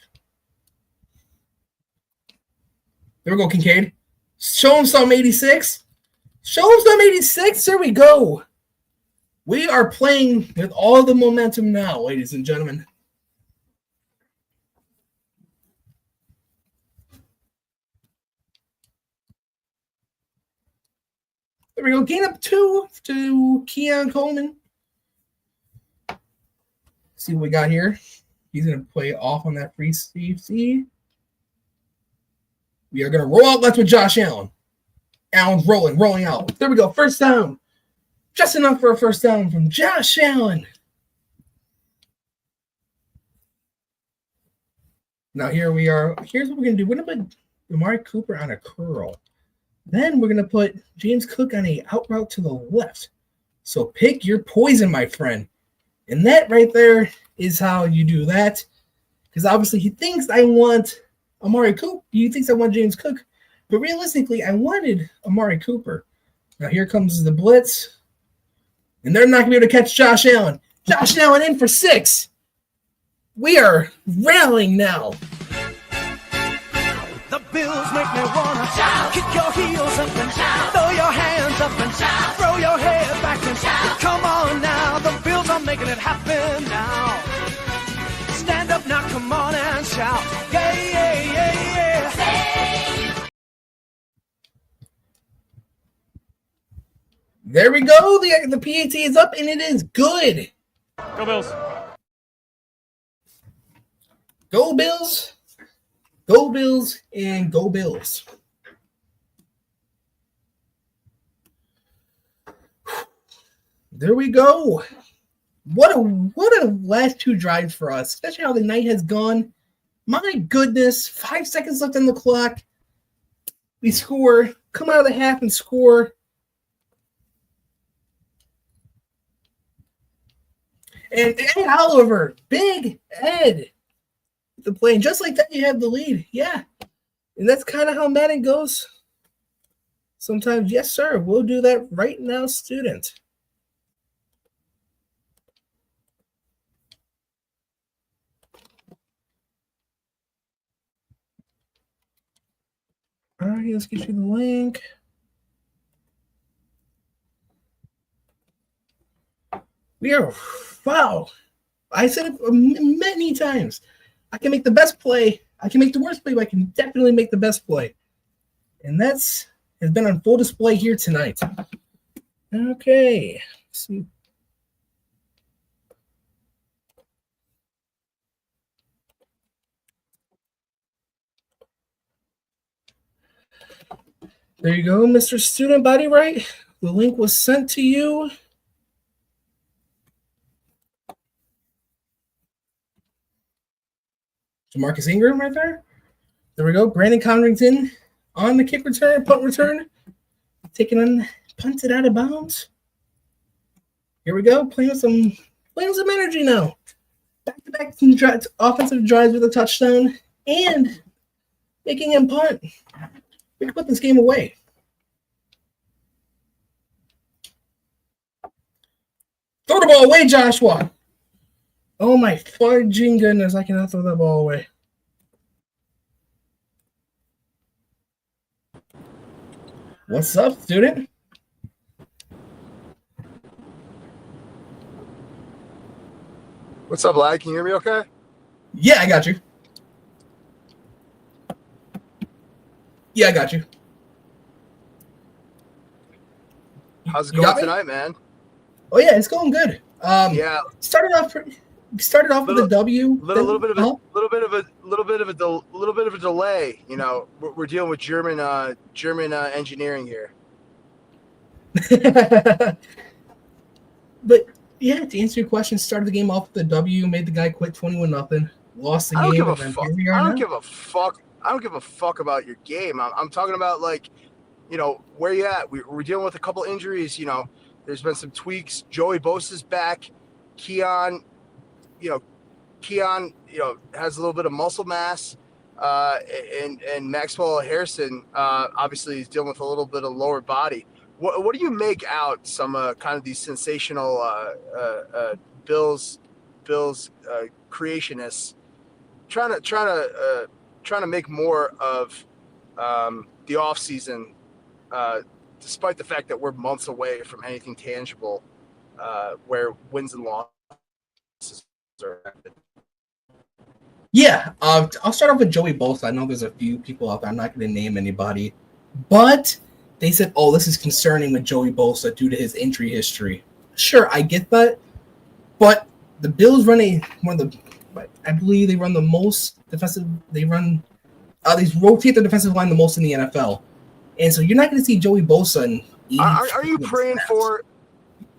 There we go, Kincaid. Show him some 86. There we go. We are playing with all the momentum now, ladies and gentlemen. There we go. Gain up 2 to Keon Coleman. See what we got here. He's going to play off on that free safety. We are going to roll out left with Josh Allen. Allen's rolling out. There we go. First down. Just enough for a first down from Josh Allen. Now here we are. Here's what we're going to do. We're going to put Amari Cooper on a curl. Then we're going to put James Cook on a out route to the left. So pick your poison, my friend. And that right there is how you do that. Because obviously he thinks I want Amari Cooper. He thinks I want James Cook. But realistically, I wanted Amari Cooper. Now here comes the blitz. And they're not going to be able to catch Josh Allen. Josh Allen in for 6. We are rallying now. The Bills make me wanna shout. Kick your heels up and shout. Throw your hands up and shout. Throw your head back and shout. Come on now, the Bills are making it happen now. Stand up now, come on and shout. Yeah. There we go. The PAT is up, and it is good. Go Bills. Go Bills. Go Bills and go Bills. There we go. What a last two drives for us, especially how the night has gone. My goodness, 5 seconds left on the clock. We score, come out of the half and score. And Ed Oliver, big Ed, the play. And just like that, you have the lead. Yeah. And that's kind of how Madden goes. Sometimes, yes, sir, we'll do that right now, student. All right, let's get you the link. We are, wow. I said it many times. I can make the best play. I can make the worst play, but I can definitely make the best play. And that's has been on full display here tonight. Okay. Let's see. There you go, Mr. Student Body Right. The link was sent to you. Marcus Ingram right there. There we go. Brandon Connington on the kick return, punt return. Taking on, punted out of bounds. Here we go. Playing with some energy now. Back-to-back offensive drives with a touchdown and making him punt. We can put this game away. Throw the ball away, Joshua. Oh my fudging goodness, I cannot throw that ball away. What's up, student? What's up, lad? Can you hear me okay? Yeah, I got you. Yeah, I got you. How's it You going got me? tonight, man? Oh yeah, it's going good. Yeah. Started off with a W. Little bit of a delay. You know, we're dealing with German engineering here. But yeah, to answer your question, started the game off with a W, made the guy quit 21-0. Lost the game. I don't give a fuck. I don't give a fuck about your game. I'm talking about, like, you know, where you at. We're dealing with a couple injuries. You know, there's been some tweaks. Joey Bosa's back. Keon, has a little bit of muscle mass. And Maxwell Harrison, obviously, is dealing with a little bit of lower body. What do you make out some kind of these sensational Bills creationists trying to make more of the offseason, despite the fact that we're months away from anything tangible, where wins and losses are happening? Yeah, I'll start off with Joey Bosa. I know there's a few people out there. I'm not going to name anybody, but they said, "Oh, this is concerning with Joey Bosa due to his injury history." Sure, I get that, but the Bills run I believe they run the most defensive. They rotate their defensive line the most in the NFL, and so you're not going to see Joey Bosa. Are you praying for?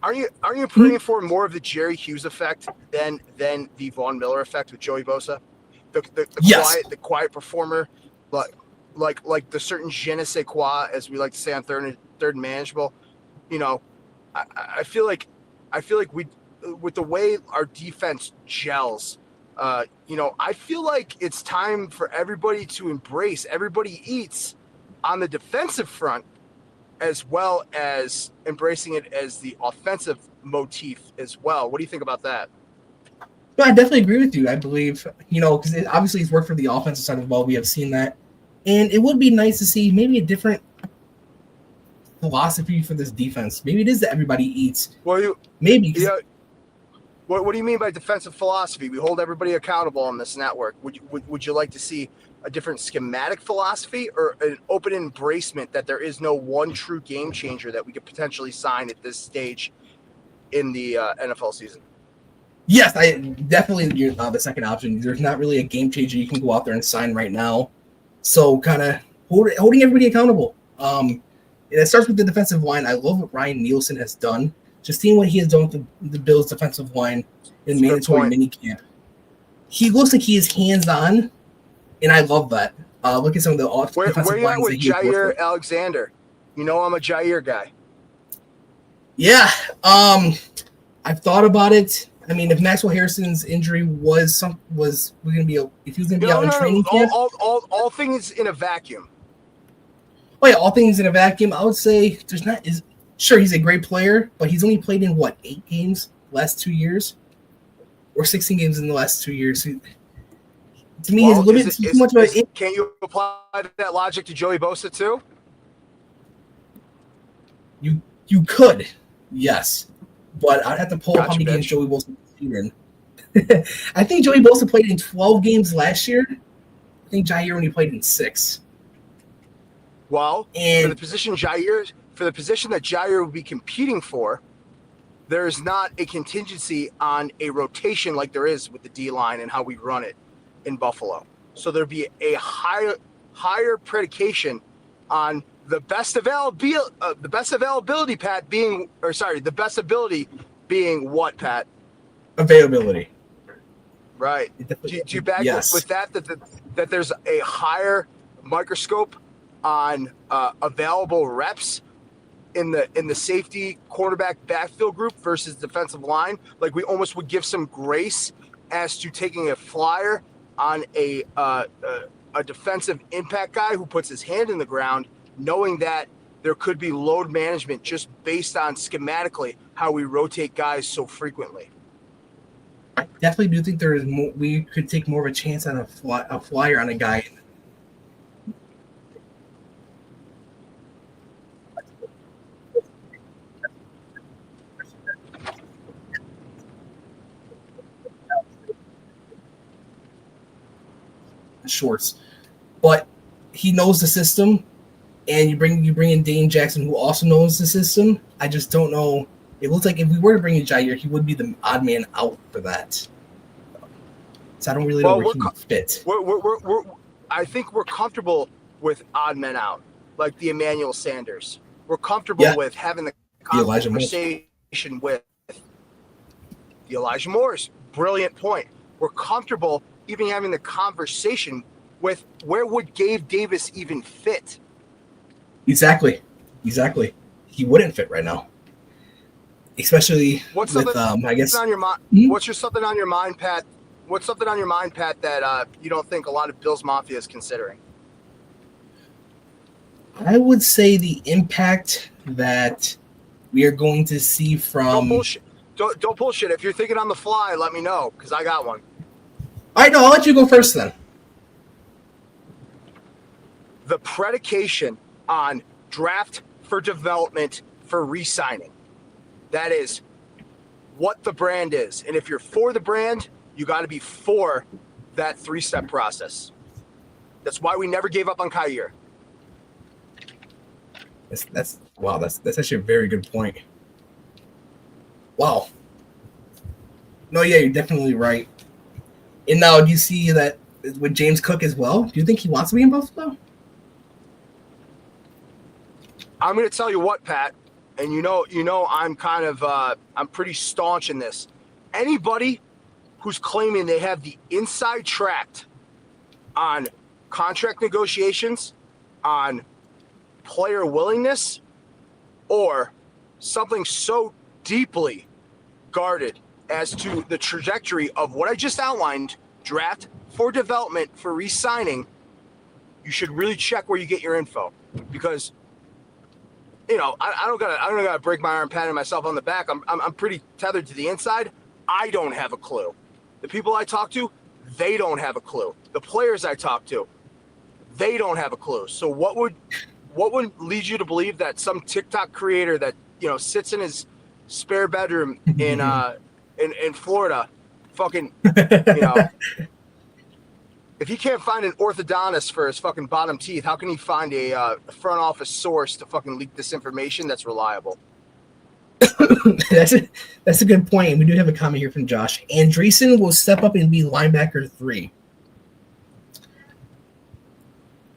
Are you praying for more of the Jerry Hughes effect than the Von Miller effect with Joey Bosa? Yes. The quiet performer, like the certain je ne sais quoi, as we like to say on third and manageable. You know, I feel like we, with the way our defense gels, I feel like it's time for everybody to embrace. Everybody eats on the defensive front, as well as embracing it as the offensive motif as well. What do you think about that? No, I definitely agree with you. I believe, because obviously it's worked for the offensive side as well. We have seen that. And it would be nice to see maybe a different philosophy for this defense. Maybe it is that everybody eats. Well, maybe. Yeah. What do you mean by defensive philosophy? We hold everybody accountable on this network. Would you like to see a different schematic philosophy, or an open embracement that there is no one true game changer that we could potentially sign at this stage in the NFL season? Yes, I definitely the second option. There's not really a game changer you can go out there and sign right now. So kind of holding everybody accountable. And it starts with the defensive line. I love what Ryan Nielsen has done. Just seeing what he has done with the Bills' defensive line in mandatory minicamp, he looks like he is hands-on, and I love that. Look at some of the defensive Where you at lines with that he Jair Alexander? You know I'm a Jair guy. Yeah, I've thought about it. I mean, if Maxwell Harrison's injury was going to be if he was going to be out in training camp, all things in a vacuum. Oh yeah, all things in a vacuum. I would say there's not is sure he's a great player, but he's only played in what 8 games last 2 years, or 16 games in the last 2 years. To me, his limit is too much of a. Can't you apply that logic to Joey Bosa too? You could, yes, but I'd have to pull up how many games Joey Bosa played in. I think Joey Bosa played in 12 games last year. I think Jair only played in 6. Well, for the position that Jair would be competing for, there is not a contingency on a rotation like there is with the D line and how we run it in Buffalo. So there'd be a higher predication on the best availability, Pat, being, or sorry, the best ability being what, Pat? Availability. Right. Do you back with that there's a higher microscope on available reps in the safety cornerback backfield group versus defensive line? Like we almost would give some grace as to taking a flyer on a defensive impact guy who puts his hand in the ground, knowing that there could be load management just based on schematically how we rotate guys so frequently. I definitely do think there is more. We could take more of a chance on a flyer on a guy. Shorts, but he knows the system, and you bring in Dane Jackson, who also knows the system. I just don't know. It looks like if we were to bring in Jair, he would be the odd man out for that. So I don't really know where he would fit. I think we're comfortable with odd men out, like the Emmanuel Sanders. We're comfortable with having the conversation with the Elijah Moore's. Brilliant point. We're comfortable even having the conversation with where would Gabe Davis even fit? Exactly. He wouldn't fit right now. Especially with, I guess. On your mind? What's something on your mind, Pat? What's something on your mind, Pat, that you don't think a lot of Bills Mafia is considering? I would say the impact that we are going to see from. Don't bullshit. If you're thinking on the fly, let me know, because I got one. All right, no, I'll let you go first then. The predication on draft for development for re-signing. That is what the brand is. And if you're for the brand, you got to be for that 3-step process. That's why we never gave up on Jair. That's actually a very good point. Wow. No, yeah, you're definitely right. And now, do you see that with James Cook as well? Do you think he wants to be in Buffalo? I'm going to tell you what, Pat, and you know, I'm kind of, I'm pretty staunch in this. Anybody who's claiming they have the inside track on contract negotiations, on player willingness, or something so deeply guarded as to the trajectory of what I just outlined, draft for development for re-signing, you should really check where you get your info, because I don't gotta break my arm patting myself on the back. I'm pretty tethered to the inside. I don't have a clue. The people I talk to, they don't have a clue. The players I talk to, they don't have a clue. So what would lead you to believe that some TikTok creator that sits in his spare bedroom in Florida, fucking, if he can't find an orthodontist for his fucking bottom teeth, how can he find a front office source to fucking leak this information that's reliable? That's a good point. And we do have a comment here from Josh. Andreessen will step up and be linebacker 3.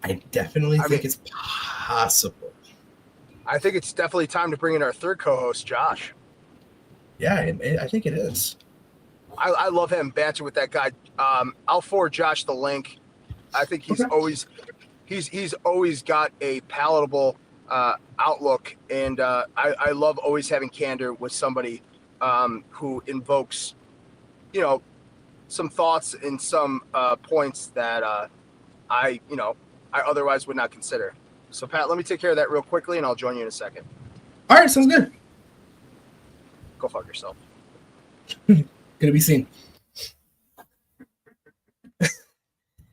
I definitely think it's possible. I think it's definitely time to bring in our third co-host, Josh. Yeah, I think it is. I love him banter with that guy. I'll forward Josh the link. I think he's always got a palatable outlook, and I love always having candor with somebody who invokes, some thoughts and some points that I otherwise would not consider. So Pat, let me take care of that real quickly, and I'll join you in a second. All right, sounds good. Go fuck yourself. Gonna be seen.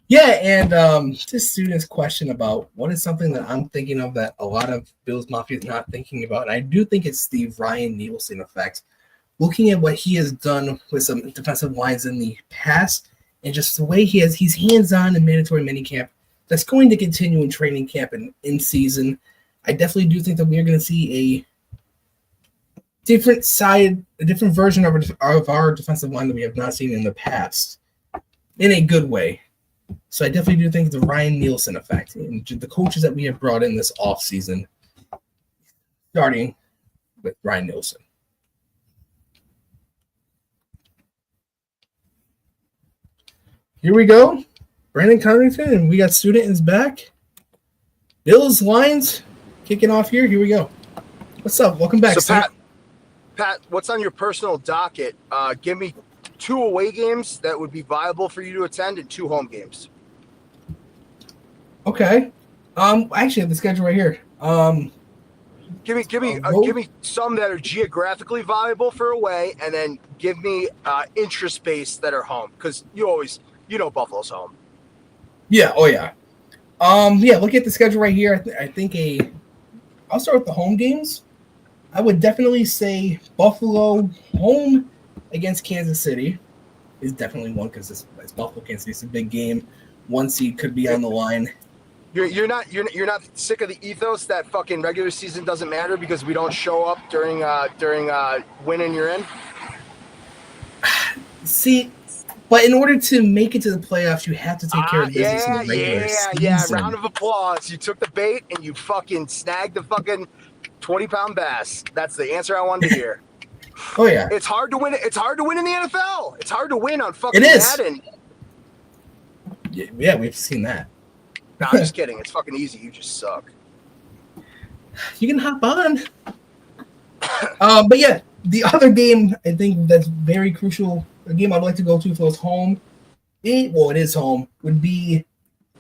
Yeah, and this student's question about what is something that I'm thinking of that a lot of Bills Mafia is not thinking about. And I do think it's the Ryan Nielsen effect. Looking at what he has done with some defensive lines in the past, and just the way he's hands-on in mandatory minicamp, that's going to continue in training camp and in season. I definitely do think that we are going to see a different version of our defensive line that we have not seen in the past, in a good way. So I definitely do think the Ryan Nielsen effect and the coaches that we have brought in this offseason, starting with Ryan Nielsen. Here we go. Brandon Connington, and we got student is back. Bills lines kicking off here. Here we go. What's up? Welcome back. So Pat, what's on your personal docket? Give me 2 away games that would be viable for you to attend and 2 home games. Okay. I actually have the schedule right here. Give me some that are geographically viable for away, and then give me interest based that are home, because Buffalo's home. Yeah. Oh yeah. Yeah. Look at the schedule right here. I think I'll start with the home games. I would definitely say Buffalo home against Kansas City is definitely one, because it's Buffalo, Kansas City. It's a big game. 1 seed could be on the line. You're not sick of the ethos that fucking regular season doesn't matter because we don't show up during winning you're in? See, but in order to make it to the playoffs, you have to take care of business in the regular season. Yeah. Round of applause. You took the bait and you fucking snagged the fucking 20-pound bass. That's the answer I wanted to hear. Oh yeah. It's hard to win. It's hard to win in the NFL. It's hard to win on fucking Madden. Yeah, we've seen that. No, I'm just kidding. It's fucking easy. You just suck. You can hop on. But yeah, the other game I think that's very crucial, a game I'd like to go to if it was home, it is home, would be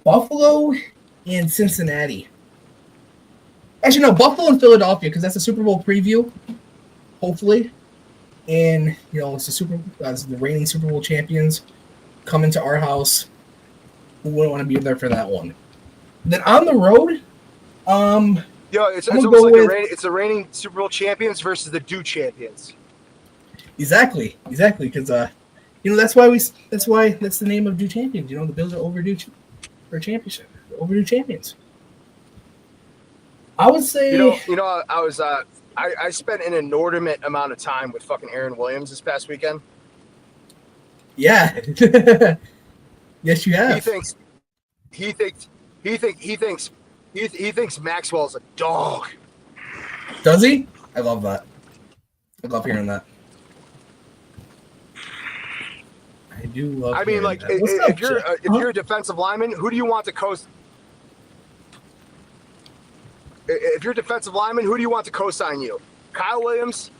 Buffalo and Cincinnati. Actually, no, Buffalo and Philadelphia, because that's a Super Bowl preview, hopefully. And, it's the reigning Super Bowl champions coming to our house. Who wouldn't want to be there for that one? Then on the road, it's almost like it's the reigning Super Bowl champions versus the Dew champions. Exactly, because that's the name of Dew champions. The Bills are overdue for a championship, overdue champions. I would say, I spent an inordinate amount of time with fucking Aaron Williams this past weekend. Yeah. Yes, you have. He thinks Maxwell's a dog. Does he? I love that. I love hearing that. I do love. I mean, like, if you're a defensive lineman, who do you want to coast? If you're a defensive lineman, who do you want to co-sign you? Kyle Williams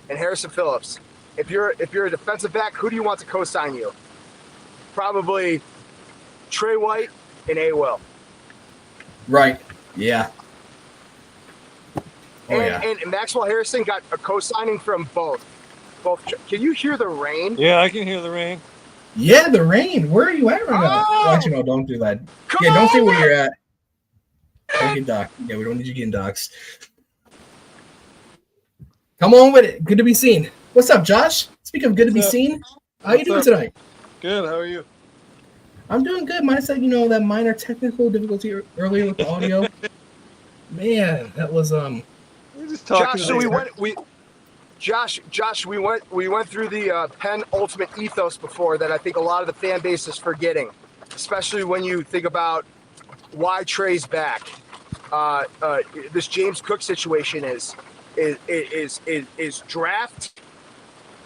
and Harrison Phillips. If you're a defensive back, who do you want to co-sign you? Probably Trey White and A-Will. Right. Yeah. And Maxwell Harrison got a co-signing from both. Can you hear the rain? Yeah, I can hear the rain. Yeah, the rain. Where are you at right now? Oh! Actually, no, don't do that. Don't say where you're at. Don't get doxxed. Yeah, we don't need you getting doxxed. Come on with it. Good to be seen. What's up, Josh? Speaking of good to be seen, how you doing tonight? Good. How are you? I'm doing good. Minus that minor technical difficulty earlier with the audio. Man, that was We're just talking. Josh, so we went through the Penn Ultimate ethos before that I think a lot of the fan base is forgetting, especially when you think about why Trey's back. This James Cook situation is draft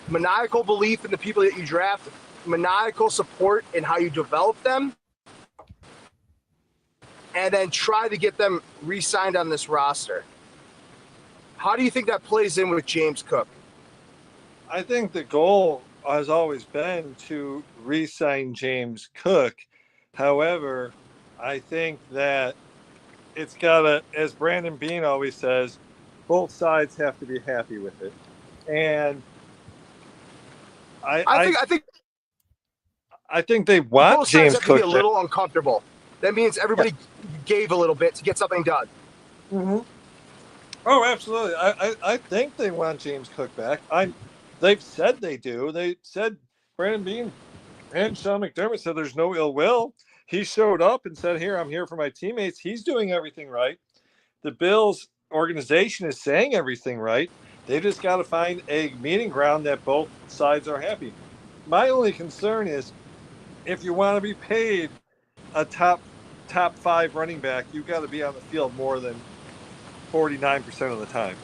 maniacal belief in the people that you draft, maniacal support in how you develop them, and then try to get them re-signed on this roster. How do you think that plays in with James Cook? I think the goal has always been to re-sign James Cook. However, I think that it's got to, as Brandon Beane always says, both sides have to be happy with it. And I think they want both James sides have Cook to be a little uncomfortable. That means everybody gave a little bit to get something done. Mm-hmm. Oh, absolutely. I think they want James Cook back. They've said they do. They said Brandon Beane and Sean McDermott said there's no ill will. He showed up and said, "Here, I'm here for my teammates." He's doing everything right. The Bills organization is saying everything right. They just got to find a meeting ground that both sides are happy. My only concern is if you want to be paid a top 5 running back, you got to be on the field more than 49% of the time.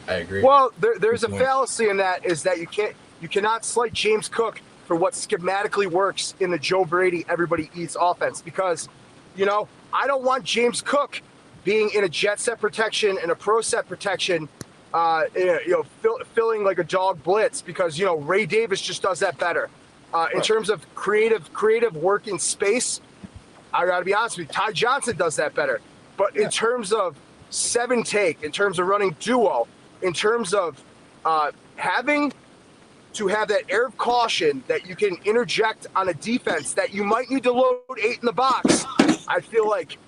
I agree. Well, there's a fallacy in that, is that you cannot slight James Cook for what schematically works in the Joe Brady everybody eats offense, because I don't want James Cook being in a jet set protection and a pro set protection, filling like a dog blitz, because Ray Davis just does that better. In terms of creative work in space, I got to be honest with you, Ty Johnson does that better. But in terms of 7-take, in terms of running duo, in terms of having to have that air of caution that you can interject on a defense that you might need to load 8 in the box, I feel like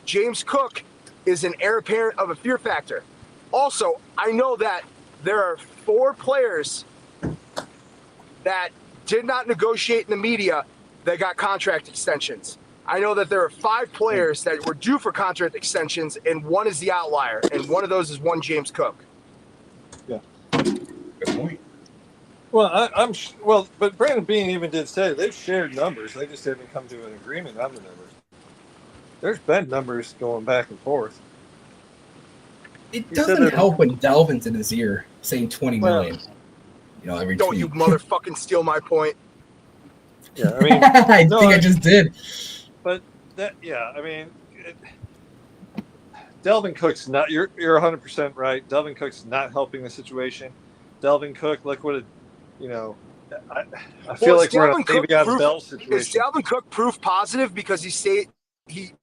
James Cook is an heir apparent of a fear factor. Also, I know that there are 4 players that did not negotiate in the media that got contract extensions. I know that there are 5 players that were due for contract extensions, and one is the outlier, and one of those is one James Cook. Yeah. Good point. Well, but Brandon Beane even did say they've shared numbers. They just haven't come to an agreement on the numbers. There's been numbers going back and forth. It doesn't help when Dalvin's in his ear saying $20 million. Every Don't tweet. you motherfucking steal my point. Yeah, I mean, I just did. But Dalvin Cook's not. You're 100% right. Dalvin Cook's not helping the situation. Dalvin Cook, look what I feel like we're in a Le'Veon Bell situation. Is Dalvin Cook proof positive because he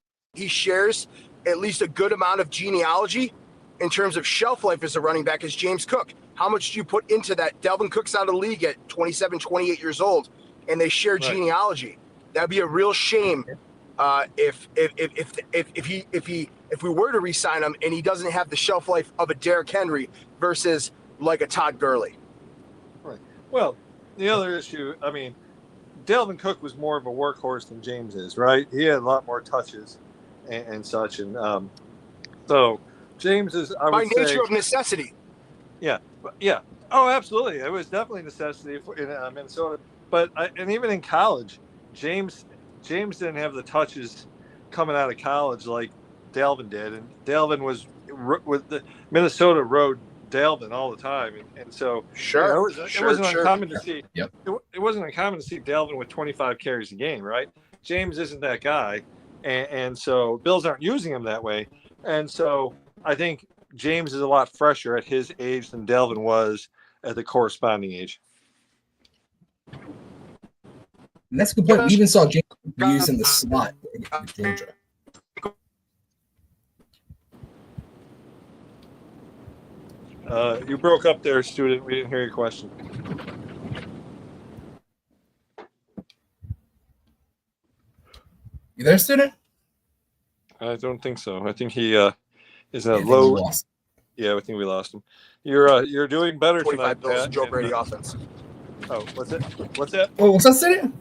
shares at least a good amount of genealogy in terms of shelf life as a running back as James Cook? How much do you put into that? Dalvin Cook's out of the league at 27, 28 years old, and they share genealogy. That'd be a real shame if we were to re-sign him and he doesn't have the shelf life of a Derrick Henry versus like a Todd Gurley. Right. Well, the other issue, Dalvin Cook was more of a workhorse than James is, right? He had a lot more touches and such, and so James is, I would say, by nature of necessity. Yeah. Oh, absolutely. It was definitely necessity in Minnesota, but and even in college, James didn't have the touches coming out of college like Dalvin did, and Dalvin was with the Minnesota rode Dalvin all the time, and so it wasn't uncommon to see. Yep. It wasn't uncommon to see Dalvin with 25 carries a game, right? James isn't that guy, and so Bills aren't using him that way, and so I think James is a lot fresher at his age than Dalvin was at the corresponding age. And that's a good point. We even saw James used in the slot in Georgia. You broke up there, student. We didn't hear your question. You there, student? I don't think so. I think he is a low. Yeah, I think we lost him. You're doing better 25 tonight, Bills, Pat. Joe Brady offense. Oh, what's it? What's that? Oh, what's that, student?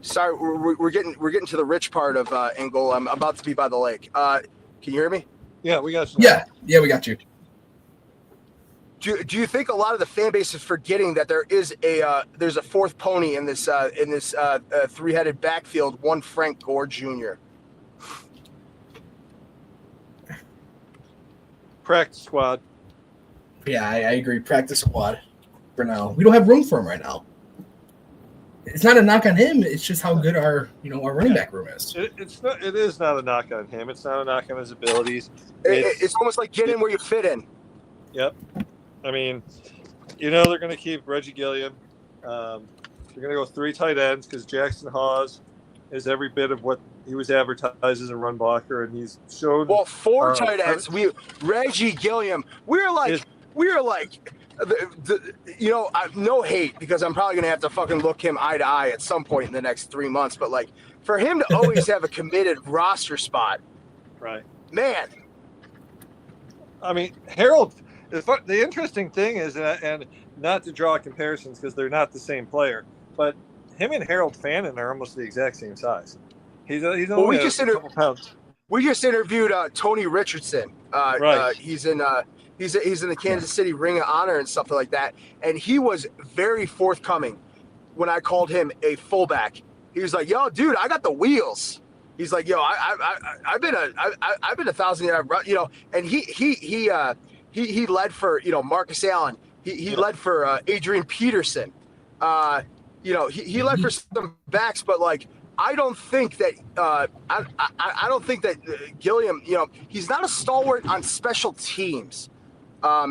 Sorry, we're getting to the rich part of Angola. I'm about to be by the lake. Can you hear me? Yeah, we got you. Yeah, we got you. Do you think a lot of the fan base is forgetting that there's a fourth pony in this three-headed backfield, one Frank Gore Jr., practice squad. Yeah, I agree. Practice squad for now. We don't have room for him right now. It's not a knock on him. It's just how good our running back room is. It's not. It is not a knock on him. It's not a knock on his abilities. It's almost like get in where you fit in. Yep. I mean, they're going to keep Reggie Gilliam. They're going to go 3 tight ends because Jackson Hawes is every bit of what he was advertised as a run blocker, and he's shown. Well, 4 tight ends. Reggie Gilliam. We're like. No hate because I'm probably gonna have to fucking look him eye to eye at some point in the next 3 months. But like, for him to always have a committed roster spot, right? Man, I mean, Harold. The interesting thing is, and not to draw comparisons because they're not the same player, but him and Harold Fannin are almost the exact same size. He's only a couple pounds. We just interviewed Tony Richardson. Right. He's in the Kansas City Ring of Honor and stuff like that. And he was very forthcoming when I called him a fullback. He was like, "Yo, dude, I got the wheels." He's like, "Yo, I've been 1,000-yard run, And he led for Marcus Allen. He led for Adrian Peterson. He led for some backs, but like. I don't think that I don't think that Gilliam, he's not a stalwart on special teams.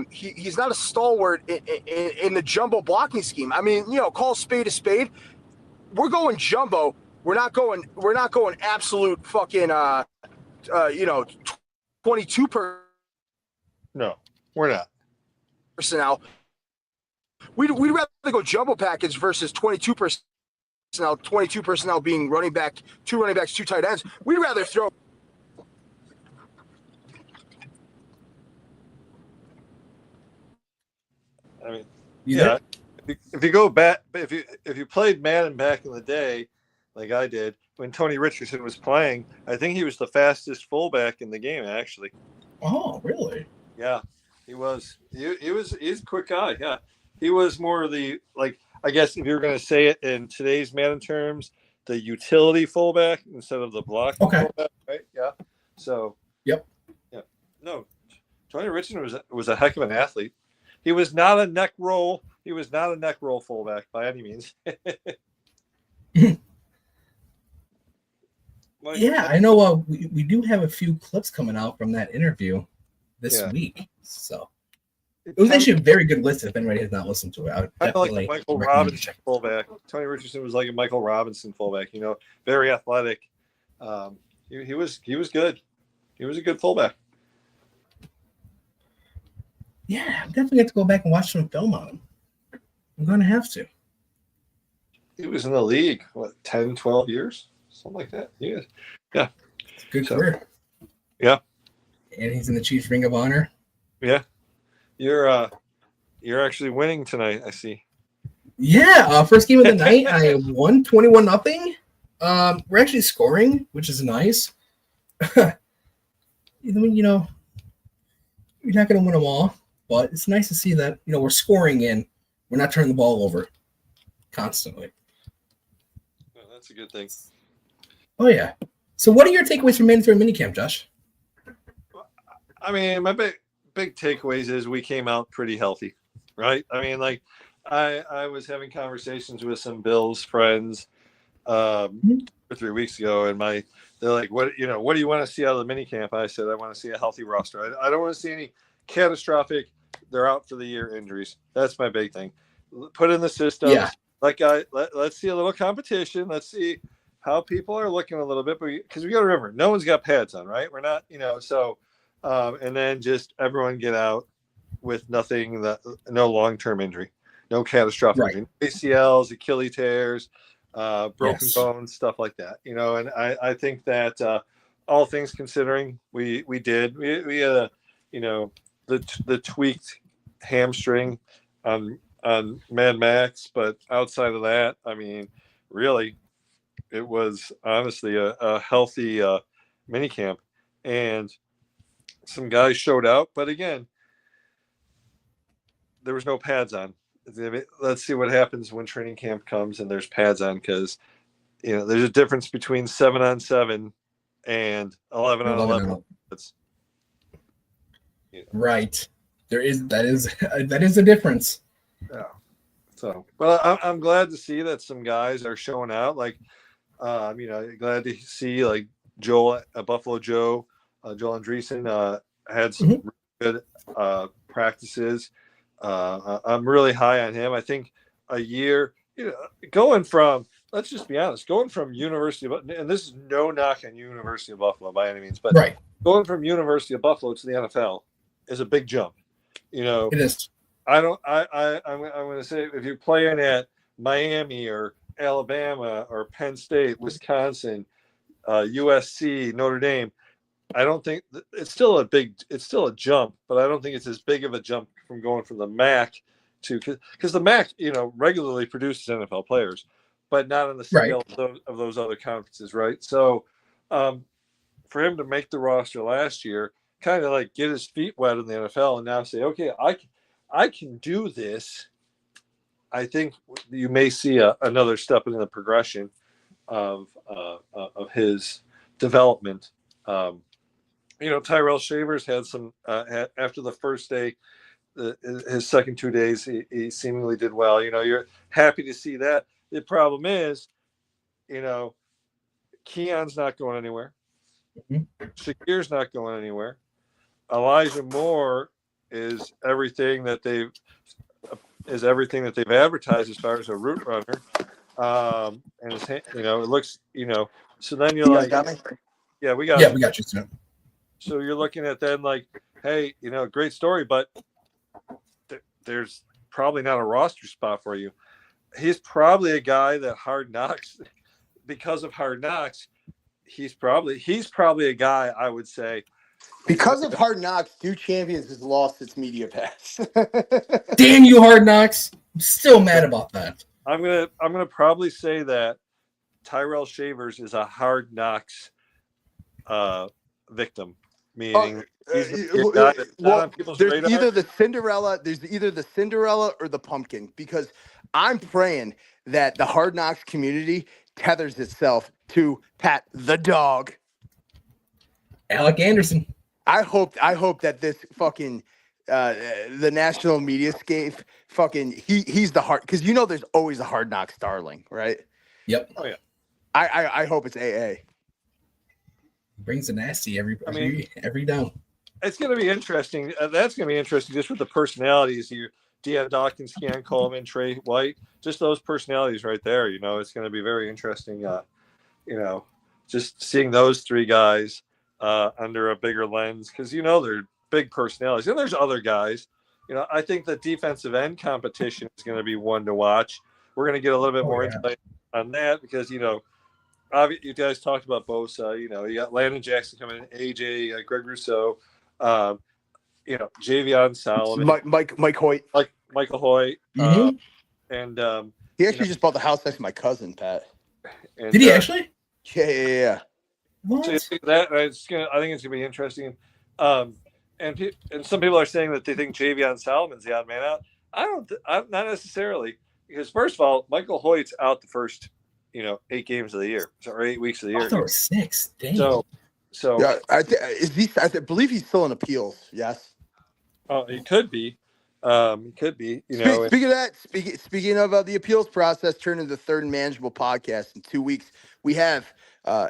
He's not a stalwart in the jumbo blocking scheme. I mean, call spade a spade. We're going jumbo. We're not going absolute fucking 22 No, we're not. Personnel. We'd rather go jumbo package versus 22 personnel. 22 personnel being running back, 2 running backs, 2 tight ends. We'd rather throw. I mean, yeah. If you go back, if you played Madden back in the day, like I did, when Tony Richardson was playing, I think he was the fastest fullback in the game. Actually. Oh, really? Yeah, he was. He's a quick guy. Yeah, he was more of the I guess if you're going to say it in today's Madden terms, the utility fullback instead of the blocking fullback, right? Yeah. So. Yep. Yeah. No, Tony Richardson was a heck of an athlete. He was not a neck roll. He was not a neck roll fullback by any means. Yeah, I know. We do have a few clips coming out from that interview this week, so. It was actually a very good list. If anybody has not listened to it, I would definitely like Michael Robinson fullback. Tony Richardson was like a Michael Robinson fullback. Very athletic. He was good. He was a good fullback. Yeah, I'm definitely have to go back and watch some film on him. I'm going to have to. He was in the league 10, 12 years, something like that. Yeah. Good career. Yeah. And he's in the Chiefs Ring of Honor. Yeah. You're actually winning tonight, I see. Yeah, first game of the night, I won 21-0. We're actually scoring, which is nice. I mean, you're not going to win them all, but it's nice to see that we're scoring and we're not turning the ball over constantly. Oh, that's a good thing. Oh yeah. So, what are your takeaways from mandatory minicamp, Josh? I mean, my big takeaways is we came out pretty healthy, right? I mean, I was having conversations with some Bills friends 2 or 3 weeks ago, and they're like, what do you want to see out of the minicamp? I said, I want to see a healthy roster. I don't want to see any catastrophic, they're out for the year injuries. That's my big thing. Put in the system. Yeah. Let's see a little competition. Let's see how people are looking a little bit, because we got to remember, no one's got pads on, right? We're not, so. And then just everyone get out with no long-term injury, no catastrophic injury, ACLs, Achilles tears, broken bones, stuff like that. And I think that all things considering, we had the tweaked hamstring on Mad Max, but outside of that, I mean, really, it was honestly a healthy minicamp, and some guys showed out, but again, there was no pads on. Let's see what happens when training camp comes and there's pads on, because there's a difference between 7-on-7 and 11-on-11. Right. That is a difference. Yeah. So, well, I'm glad to see that some guys are showing out. Like, glad to see like Buffalo Joe, Joel Andreessen had some good practices. I'm really high on him. I think a year, going from, let's just be honest, going from University of, and this is no knock on University of Buffalo by any means, but going from University of Buffalo to the NFL is a big jump. It is. I'm going to say if you're playing at Miami or Alabama or Penn State, Wisconsin, USC, Notre Dame, I don't think it's still a jump, but I don't think it's as big of a jump from going from the MAC to, because the MAC, regularly produces NFL players, but not on the scale of those other conferences, right? So, for him to make the roster last year, kind of like get his feet wet in the NFL, and now say, okay, I can do this. I think you may see another step in the progression of his development. Tyrell Shavers had some after the first day, his second 2 days, he seemingly did well. You're happy to see that. The problem is, Keon's not going anywhere. Shakir's not going anywhere. Elijah Moore is everything that they've advertised as far as a route runner. And it looks, so then you're like, yeah, we got you. So you're looking at then like, hey, great story, but there's probably not a roster spot for you. He's probably a guy that Hard Knocks, because of Hard Knocks, he's probably a guy I would say. Because of Hard Knocks, Duke Champions has lost its media pass. Damn you, Hard Knocks! I'm still mad about that. I'm gonna probably say that Tyrell Shavers is a Hard Knocks victim, meaning he's the guy that's not on people's radar. There's either the Cinderella or the pumpkin, because I'm praying that the Hard Knocks community tethers itself to Pat the dog. Alec Anderson. I hope that this fucking the national media scape fucking he's the hard, because there's always a Hard Knocks darling, right? Yep. Oh yeah. I hope it's AA. Brings the nasty every down. It's going to be interesting. That's going to be interesting just with the personalities. Deion Dawkins, Keon Coleman, Trey White, just those personalities right there. It's going to be very interesting. Just seeing those three guys under a bigger lens, because they're big personalities, and there's other guys. I think the defensive end competition is going to be one to watch. We're going to get a little bit more insight on that, because obviously you guys talked about Bosa. You got Landon Jackson coming in, AJ, Greg Rousseau, Javion Solomon, Mike Hoyt, Michael Hoyt, and he actually just bought the house next to my cousin, Pat. And, did he actually? Yeah. What? So I think it's gonna be interesting. And some people are saying that they think Javion Solomon's the odd man out. I'm not necessarily, because first of all, Michael Hoyt's out the first 8 games of the year, or 8 weeks of the year. I thought it was 6. Dang. So yeah, I believe he's still in appeals. Yes. Oh, he could be. He could be. Speaking of that, speaking of the appeals process, turning to the Third and Manageable podcast in 2 weeks, we have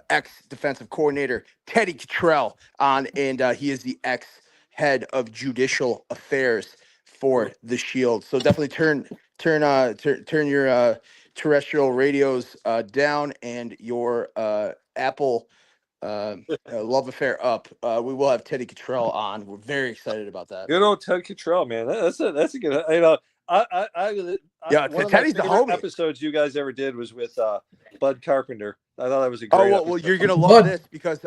ex-defensive coordinator Teddy Cottrell on, and he is the ex-head of judicial affairs for the Shield. So definitely turn your terrestrial radios down and your Apple love affair up. We will have Teddy Cottrell on. We're very excited about that. Good old Ted Cottrell, man. That's a good. Teddy's the homie. Episodes you guys ever did was with Bud Carpenter. I thought that was a great. Oh well, you're gonna love this, because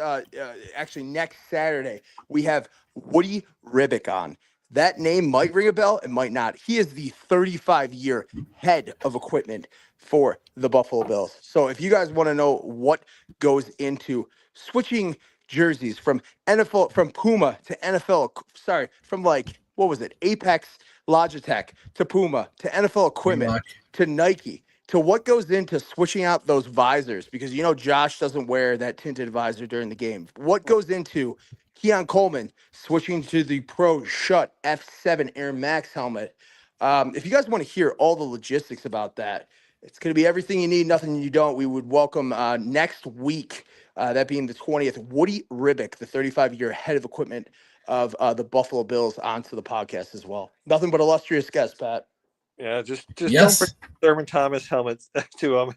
actually next Saturday we have Woody Ribick on. That name might ring a bell, it might not. He is the 35-year head of equipment for the Buffalo Bills. So if you guys want to know what goes into switching jerseys from Puma to NFL, from Apex Logitech to Puma to NFL equipment to Nike to what goes into switching out those visors, because Josh doesn't wear that tinted visor during the game. What goes into Keon Coleman switching to the Pro Shut F7 Air Max helmet? If you guys want to hear all the logistics about that, it's going to be everything you need, nothing you don't. We would welcome next week, that being the 20th, Woody Ribick, the 35-year head of equipment of the Buffalo Bills, onto the podcast as well. Nothing but illustrious guests, Pat. Yeah, just don't bring Yes. Thurman Thomas helmets to him.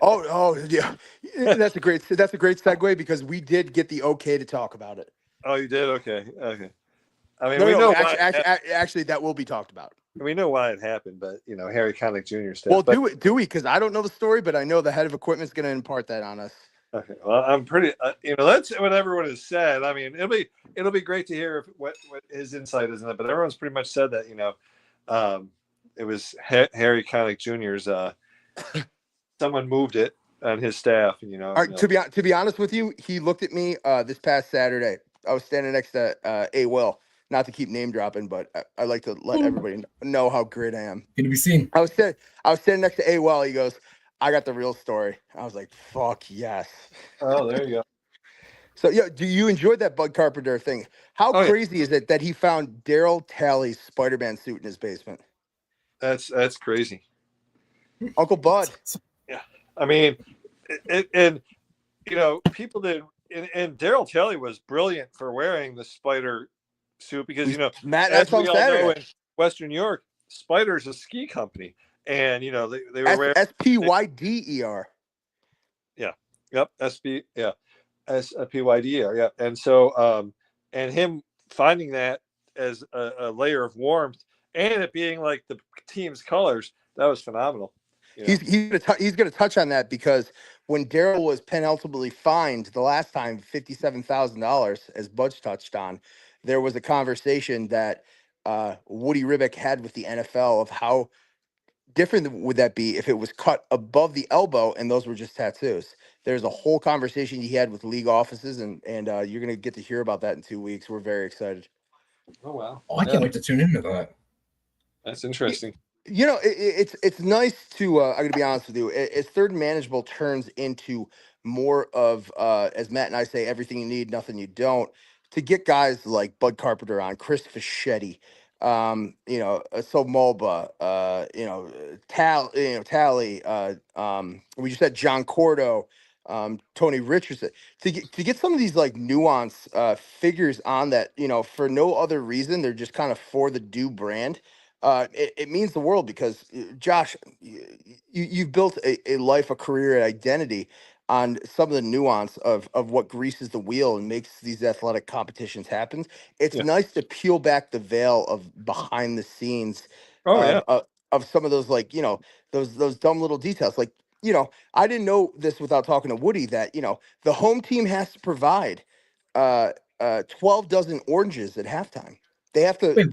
Oh, yeah. That's a great segue, because we did get the okay to talk about it. Oh, you did? Okay. I mean, No, we no, know actually, that will be talked about. we know why it happened, but Harry Connick Jr. stuff. Well, but, do we? Because I don't know the story, but I know the head of equipment is going to impart that on us. Okay. Well, I'm pretty. That's what everyone has said. I mean, it'll be great to hear what his insight is in it. But everyone's pretty much said that it was Harry Connick Jr.'s. Someone moved it on his staff. All right, to be honest with you, he looked at me this past Saturday. I was standing next to A. Will. Not to keep name dropping, but I like to let everybody know how great I am. Good to be seen. I was standing next to A. Will. He goes, "I got the real story." I was like, "Fuck yes." Oh, there you go. So yeah, do you enjoy that Bud Carpenter thing? How crazy is it that he found Daryl Talley's Spider-Man suit in his basement? That's crazy. Uncle Bud. Yeah, I mean, and people did, and Daryl Talley was brilliant for wearing the Spider suit, because Matt, as that's on we all Saturday. know, in Western New York, Spider's a ski company, and they were wearing SPYDER. Yeah. Yep. SPYDER. Yeah. And so, and him finding that as a layer of warmth, and it being like the team's colors, that was phenomenal. He's gonna touch on that, because when Daryl was penultimately fined the last time $57,000, as Budge touched on, there was a conversation that Woody Ribick had with the NFL of how different would that be if it was cut above the elbow and those were just tattoos. There's a whole conversation he had with league offices, and you're gonna get to hear about that in 2 weeks. We're very excited. Oh wow! Oh, I can't wait to tune into that. That's interesting. It's nice to I'm gonna be honest with you, as Third and Manageable turns into more of as Matt and I say, everything you need, nothing you don't, to get guys like Bud Carpenter on, Chris Fischetti, so Mulba, Tally, we just had John Cordo, Tony Richardson, to get some of these like nuance figures on that, for no other reason, they're just kind of for the do brand. It means the world, because Josh, you've built a life, a career, an identity on some of the nuance of what greases the wheel and makes these athletic competitions happen. It's nice to peel back the veil of behind the scenes of some of those, like, those dumb little details. Like, I didn't know this without talking to Woody, that, the home team has to provide 12 dozen oranges at halftime. They have to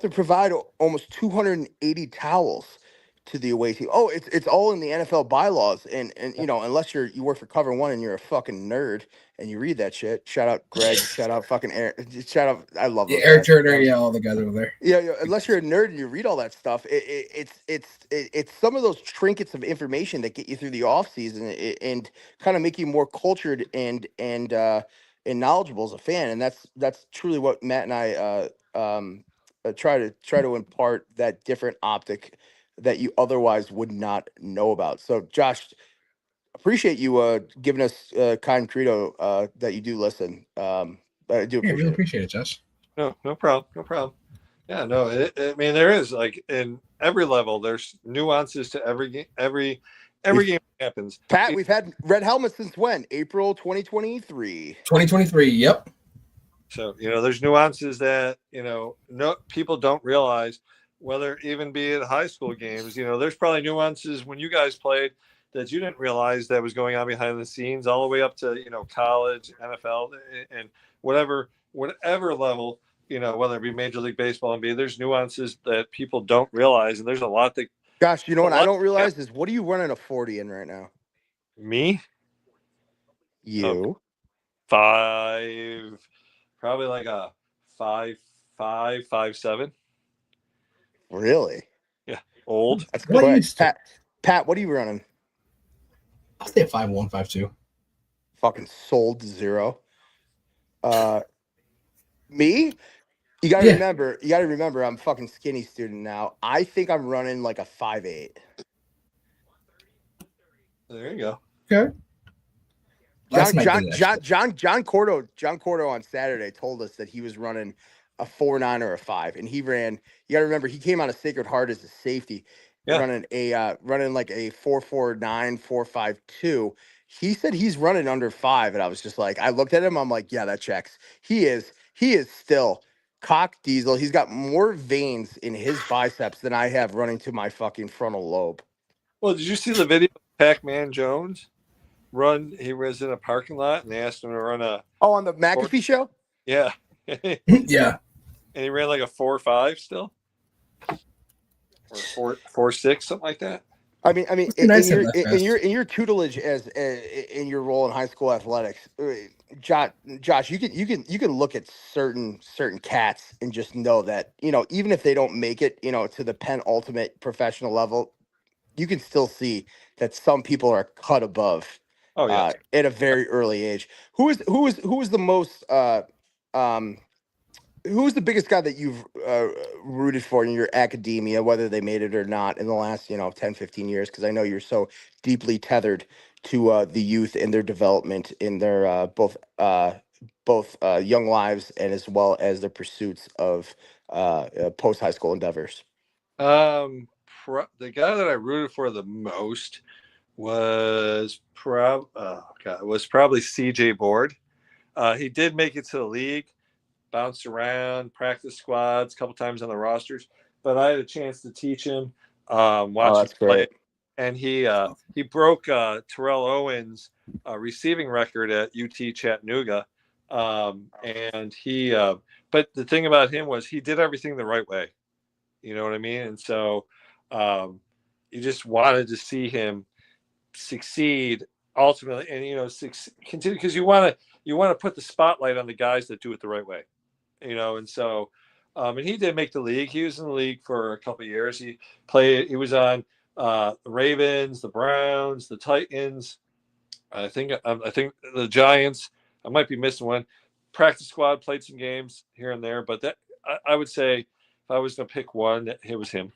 provide almost 280 towels to the away team. Oh, it's all in the NFL bylaws, and unless you work for Cover One and you're a fucking nerd and you read that shit. Shout out Greg. Shout out fucking Eric. Shout out. I love those Eric guys. Turner. Yeah, all the guys over there. Yeah. Unless you're a nerd and you read all that stuff, it's some of those trinkets of information that get you through the off season and kind of make you more cultured and knowledgeable as a fan. And that's truly what Matt and I try to impart, that different optic that you otherwise would not know about. So, Josh, appreciate you giving us kind credo that you do listen. I do really appreciate it, Josh. No problem. Yeah, no. I mean, there is, like, in every level, there's nuances to every game. Every game happens. Pat, we've had red helmets since when? April 2023. 2023. Yep. So, there's nuances that, no people don't realize, whether even be at high school games. There's probably nuances when you guys played that you didn't realize that was going on behind the scenes, all the way up to, college, NFL, and whatever level, whether it be Major League Baseball and NBA, there's nuances that people don't realize. And there's a lot that, gosh, what I don't realize is, what are you running a 40 in right now? Me? You? 5, probably like a 5'5", 5'7". Really? Yeah. Old. That's What good. used to? Pat, what are you running? I'll stay at 5'1", 5'2". Fucking sold to 0. Me? You gotta Yeah. remember, I'm a fucking skinny student now. I think I'm running like a 5'8". There you go. Okay. That's my thing, actually. John Cordo on Saturday told us that he was running a 4'9" or a 5, and he ran. You gotta remember, he came out of Sacred Heart as a safety, Yeah. running like a 4'49", 4'52". He said he's running under 5, and I was just like, I looked at him, I'm like, yeah, that checks. He is still cock diesel. He's got more veins in his biceps than I have running to my fucking frontal lobe. Well, did you see the video of Pac-Man Jones run? He was in a parking lot, and they asked him to run a. Oh, on the McAfee show? Yeah. Yeah. And he ran like a 4.5 still, or 4.6, something like that. I mean, Nice in and left your tutelage as in your role in high school athletics, Josh, you can look at certain cats and just know that, even if they don't make it, to the penultimate professional level, you can still see that some people are cut above. Oh yeah. At a very early age. Who is the most who's the biggest guy that you've rooted for in your academia, whether they made it or not, in the last 10, 15 years? Because I know you're so deeply tethered to the youth and their development in their both young lives and as well as their pursuits of post high school endeavors. The guy that I rooted for the most was probably CJ Board. He did make it to the league, bounced around, practice squads, a couple times on the rosters, but I had a chance to teach him, watch him play. And he broke Terrell Owens' receiving record at UT Chattanooga. And he, but the thing about him was he did everything the right way. You know what I mean? And so you just wanted to see him succeed ultimately, and continue, because you want to put the spotlight on the guys that do it the right way. And so and he did make the league. He was in the league for a couple of years. He was on the Ravens, the Browns, the Titans. I think the Giants. I might be missing one. Practice squad, played some games here and there, but that I would say if I was going to pick one, it was him.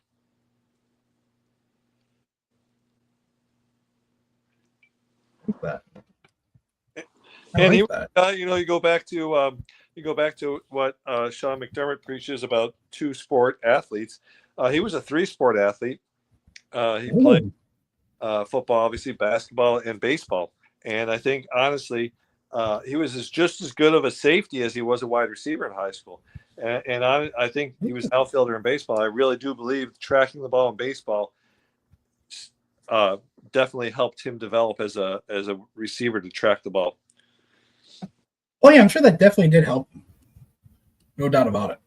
That. And like he, that. you go back to what Sean McDermott preaches about 2-sport athletes. He was a 3-sport athlete. He played football, obviously basketball and baseball. And I think honestly, he was just as good of a safety as he was a wide receiver in high school. And I think he was an outfielder in baseball. I really do believe tracking the ball in baseball definitely helped him develop as a receiver to track the ball. Oh yeah, I'm sure that definitely did help. No doubt about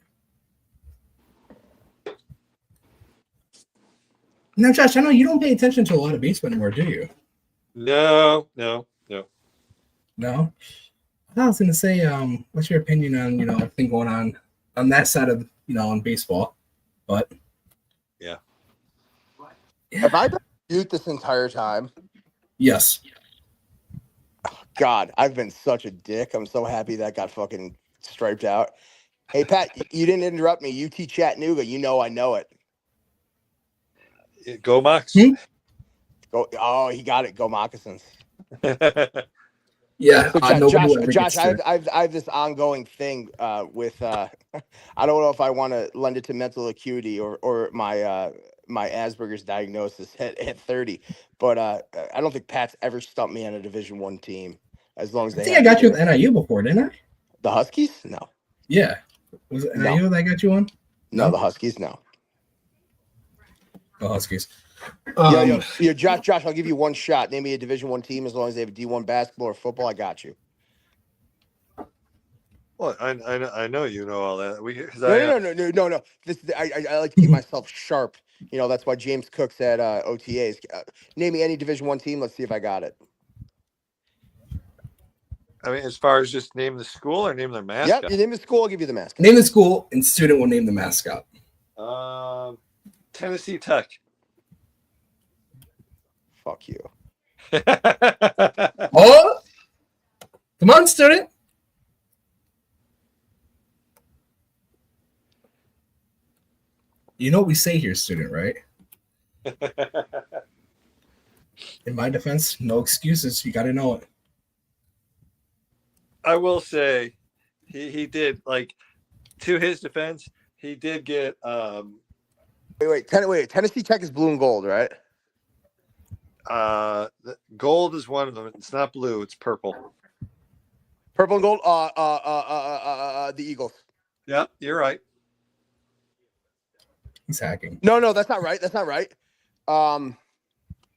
it. Now, Josh, I know you don't pay attention to a lot of baseball anymore, do you? No. No? I was going to say, what's your opinion on, everything going on that side of, on baseball? But yeah. Have I been mute this entire time? Yes. God, I've been such a dick. I'm so happy that got fucking striped out. Hey, Pat, you didn't interrupt me. UT Chattanooga, I know it. Go Mocs. Go! Oh, he got it. Go Moccasins. Yeah, so Josh, I have this ongoing thing with I don't know if I want to lend it to mental acuity or my my Asperger's diagnosis at 30, but I don't think Pat's ever stumped me on a Division I team. As long as they, I think I got you with NIU before, didn't I? The Huskies? No. Yeah. Was it NIU that got you on? No, the Huskies. No. The Huskies. Yo, Josh, I'll give you one shot. Name me a Division I team as long as they have D1 basketball or football. I got you. Well, I know you know all that. No. I like to keep myself sharp. That's why James Cook's at OTAs. Name me any Division I team. Let's see if I got it. I mean, as far as just name the school or name their mascot? Yeah, you name the school, I'll give you the mascot. Name the school, and student will name the mascot. Tennessee Tech. Fuck you. Oh, come on, student. You know what we say here, student, right? In my defense, no excuses. You got to know it. I will say he did, like, to his defense, he did get Wait. Tennessee Tech is blue and gold, right? gold is one of them. It's not blue, it's purple. Purple and gold. The Eagles. Yeah, you're right. He's hacking. No, that's not right. That's not right.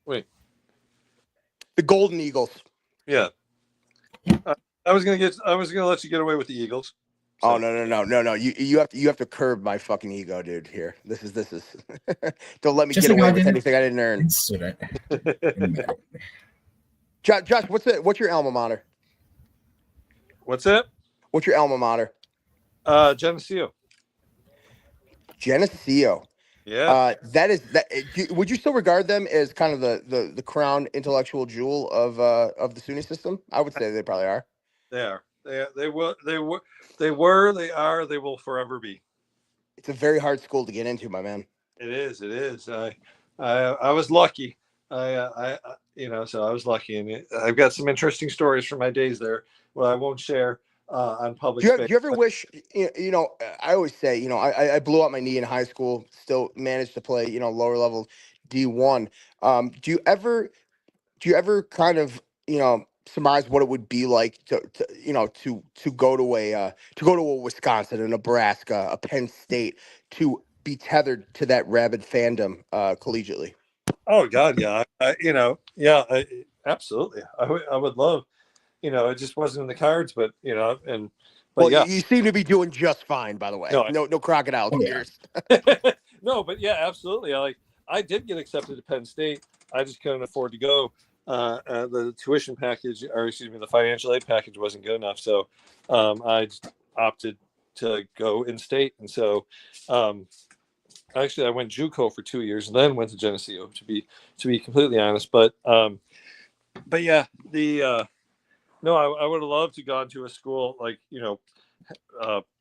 Wait. The Golden Eagles. Yeah. I was gonna let you get away with the Eagles. So. Oh no! You have to curb my fucking ego, dude. Here, this is. Don't let me Just get like away I with did. anything I didn't earn. Student. Josh, what's your alma mater? What's it? What's your alma mater? Geneseo. Geneseo. Yeah. Would you still regard them as kind of the crown intellectual jewel of the SUNY system? I would say they probably are. They are. They were, they are, they will forever be. It's a very hard school to get into, my man. It is. I was lucky. So I was lucky, and I've got some interesting stories from my days there. Well, I won't share on public space. Do you ever wish, I always say, I blew out my knee in high school, still managed to play, lower level D1. Do you ever kind of, surmise what it would be like to go to a Wisconsin, a Nebraska, a Penn State, to be tethered to that rabid fandom collegiately? Oh God, yeah. Absolutely. I would love, it just wasn't in the cards, but yeah. You seem to be doing just fine, by the way. No crocodile tears. No, but yeah, absolutely. I did get accepted to Penn State. I just couldn't afford to go. The tuition package, or excuse me, the financial aid package wasn't good enough. So I just opted to go in state. And so actually I went JUCO for 2 years and then went to Geneseo, to be completely honest. But yeah, no, I would have loved to gone to a school like,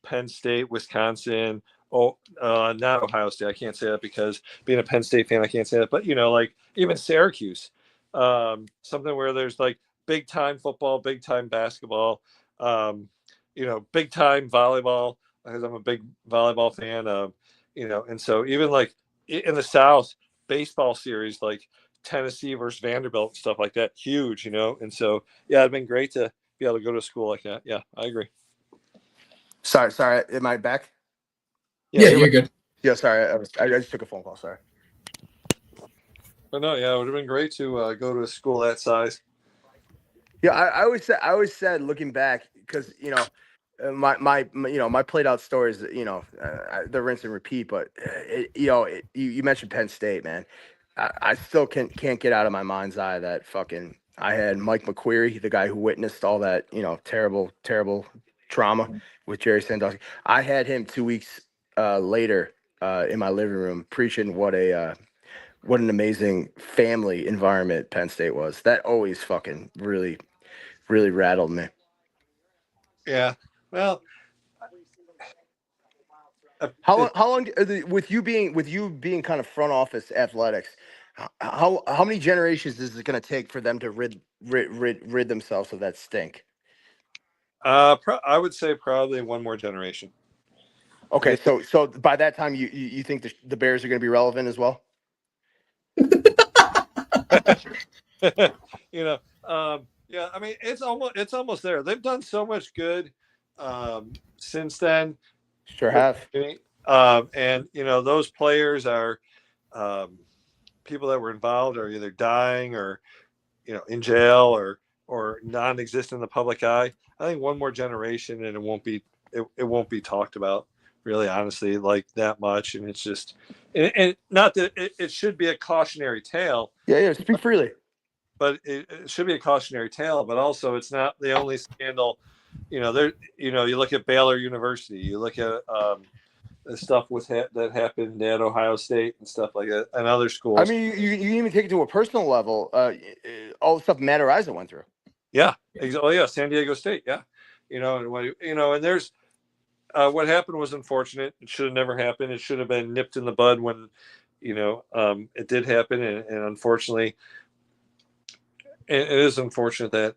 Penn State, Wisconsin. Not Ohio State. I can't say that because being a Penn State fan, I can't say that. But like even Syracuse, something where there's like big time football, big time basketball, big time volleyball, because I'm a big volleyball fan. And so even like in the South, baseball series like Tennessee versus Vanderbilt and stuff like that, huge. And so yeah, it'd been great to be able to go to a school like that. Yeah, I agree. Sorry, am I back? Yeah, you're good. Yeah, sorry, I just took a phone call. Sorry. But no, yeah, it would have been great to go to a school that size. Yeah, I always said looking back, because my played out stories, they're rinse and repeat. But you mentioned Penn State, man. I still can't get out of my mind's eye that fucking I had Mike McQueary, the guy who witnessed all that terrible trauma with Jerry Sandusky. I had him 2 weeks later in my living room preaching what an amazing family environment Penn State was. That always fucking really, really rattled me. Yeah. Well, how long with you being kind of front office athletics, how many generations is it going to take for them to rid themselves of that stink? I would say probably one more generation. Okay, so by that time you think the Bears are going to be relevant as well? Yeah. I mean, it's almost there. They've done so much good since then. Sure have. And those players are people that were involved are either dying or in jail or non-existent in the public eye. I think one more generation and it won't be talked about, really, honestly, like that much. And it's just, and not that it should be a cautionary tale. Yeah, speak freely. But it should be a cautionary tale. But also, it's not the only scandal. You look at Baylor University. You look at stuff that happened at Ohio State and stuff like that, and other schools. I mean, you can even take it to a personal level. All the stuff Matt Ariza went through. Yeah, exactly. Yeah, San Diego State. Yeah, and there's what happened was unfortunate. It should have never happened. It should have been nipped in the bud when, it did happen, and unfortunately, it is unfortunate that.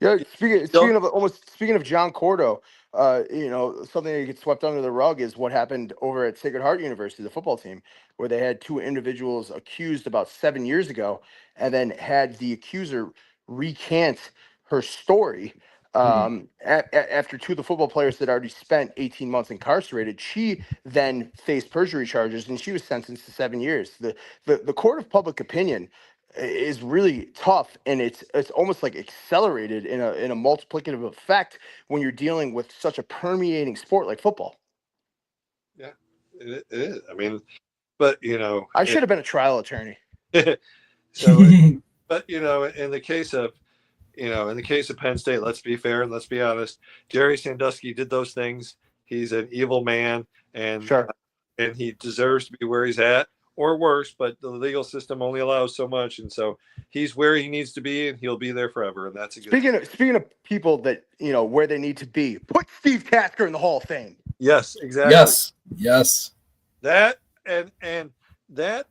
Yeah, speaking of John Cordo, something that gets swept under the rug is what happened over at Sacred Heart University, the football team, where they had two individuals accused about 7 years ago, and then had the accuser recant her story. After two of the football players had already spent 18 months incarcerated, she then faced perjury charges, and she was sentenced to 7 years. The court of public opinion is really tough, and it's almost like accelerated in a multiplicative effect when you're dealing with such a permeating sport like football. Yeah, it is. I mean, but I should have been a trial attorney. So, but in the case of Penn State, let's be fair and let's be honest. Jerry Sandusky did those things. He's an evil man, and Sure. And he deserves to be where he's at, or worse. But the legal system only allows so much, and so he's where he needs to be, and he'll be there forever. And that's a good. Speaking of people that where they need to be, put Steve Tasker in the Hall of Fame. Yes, exactly. Yes. That and that.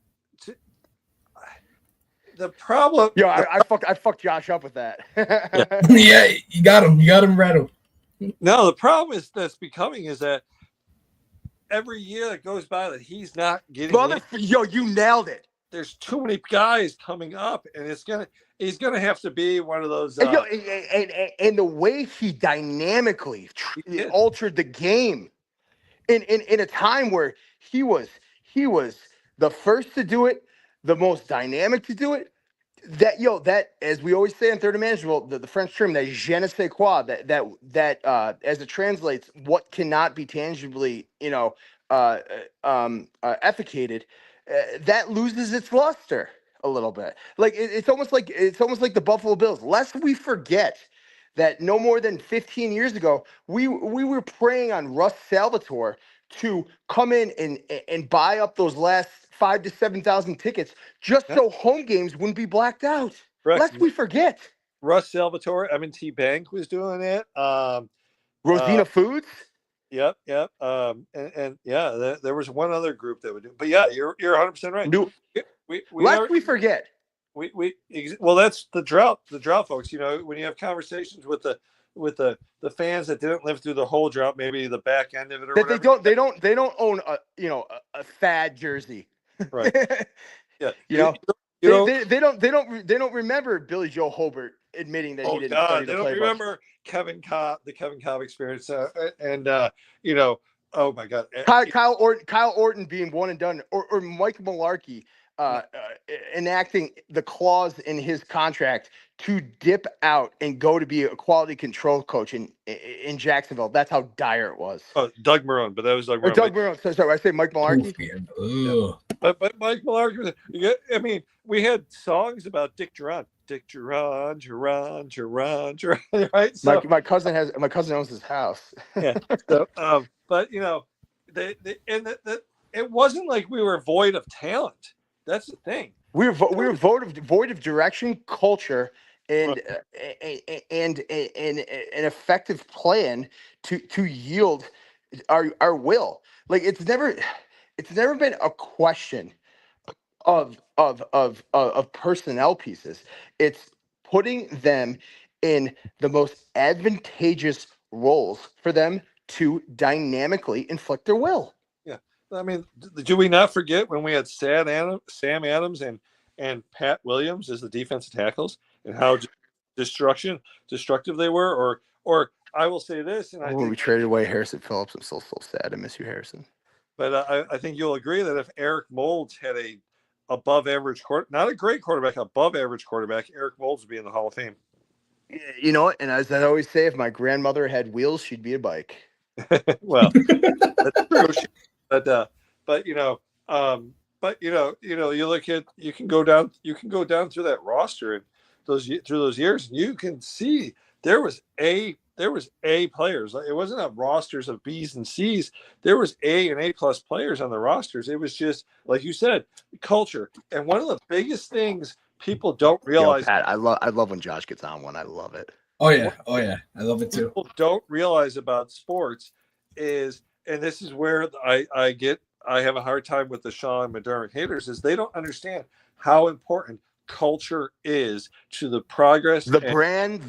The problem. Yo, I fucked Josh up with that. Yeah, you got him rattled. No, the problem that's becoming is that every year that goes by that he's not getting. Yo, you nailed it. There's too many guys coming up, and he's gonna have to be one of those. And the way he dynamically altered the game in a time where he was the first to do it, the most dynamic to do it. That as we always say in Third and Manageable, the French term, that je ne sais quoi, that as it translates, what cannot be tangibly efficated, that loses its luster a little bit. Like it's almost like the Buffalo Bills. Lest we forget that no more than 15 years ago, we were preying on Russ Salvatore to come in and buy up those last 5,000 to 7,000 tickets just so home games wouldn't be blacked out. Correct. Lest we forget. Russ Salvatore, M&T Bank was doing it. Rosina Foods. Yep. And yeah, there was one other group that would do. But yeah, you're 100% right. Lest we forget. Well, that's the drought. The drought, folks. When you have conversations with the fans that didn't live through the whole drought, maybe the back end of it, or that whatever. They don't own a fad jersey. Right. Yeah. They don't remember Billy Joe Hobart admitting that he didn't study the playbook. They don't remember the Kevin Cobb experience, oh my God, Kyle Orton being one and done, or Mike Mularkey enacting the clause in his contract to dip out and go to be a quality control coach in Jacksonville. That's how dire it was. Oh, Doug Marrone, but that was Doug Marrone. Doug Marrone. Sorry, I say Mike Mularkey. Yeah. But Mike Mularkey. I mean, we had songs about Dick Duran, right? So, my cousin owns his house. Yeah. So, but it wasn't like we were void of talent. That's the thing. We were void of direction, culture, and an effective plan to yield our will. Like it's never been a question of personnel pieces. It's putting them in the most advantageous roles for them to dynamically inflict their will. I mean, do we not forget when we had Sam Adams and Pat Williams as the defensive tackles, and how destructive they were? Or I will say this, and when we traded away Harrison Phillips, I'm still so sad. I miss you, Harrison. But I think you'll agree that if Eric Moulds had a above average not a great quarterback, above average quarterback, Eric Moulds would be in the Hall of Fame. You know what? And as I always say, if my grandmother had wheels, she'd be a bike. Well, that's true. You look at, you can go down through that roster and through those years, and you can see there was a there was A players. It wasn't a rosters of B's and C's. There was A and A plus players on the rosters. It was just like you said, culture. And one of the biggest things people don't Yo, realize. Pat, I love when Josh gets on one. I love it. Oh yeah, I love it too. People don't realize about sports is, and this is where I have a hard time with the Sean McDermott haters, is they don't understand how important culture is to the progress, the brand.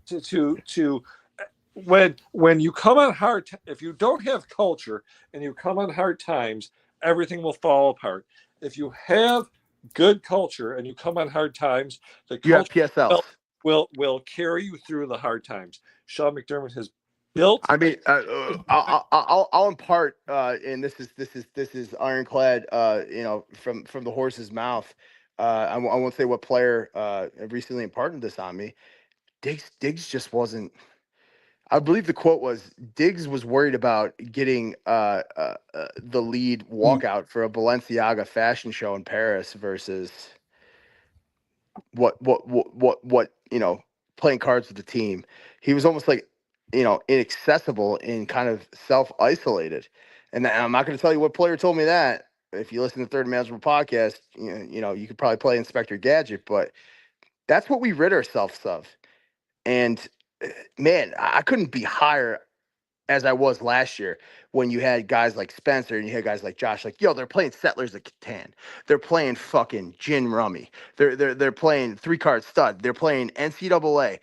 To when you come on hard, if you don't have culture and you come on hard times, everything will fall apart. If you have good culture and you come on hard times, the You have culture PSLs. will carry you through the hard times. Sean McDermott has built. I mean, I'll impart, and this is ironclad, from the horse's mouth. I won't say what player recently imparted this on me. Diggs just wasn't. I believe the quote was Diggs was worried about getting the lead walkout for a Balenciaga fashion show in Paris versus what playing cards with the team. He was almost like inaccessible and kind of self-isolated. And I'm not going to tell you what player told me that. If you listen to Third Manageable podcast, you could probably play Inspector Gadget, but that's what we rid ourselves of. And man, I couldn't be higher as I was last year when you had guys like Spencer and you had guys like Josh, like, yo, they're playing Settlers of Catan. They're playing fucking Gin Rummy. They're playing 3-card stud. They're playing NCAA.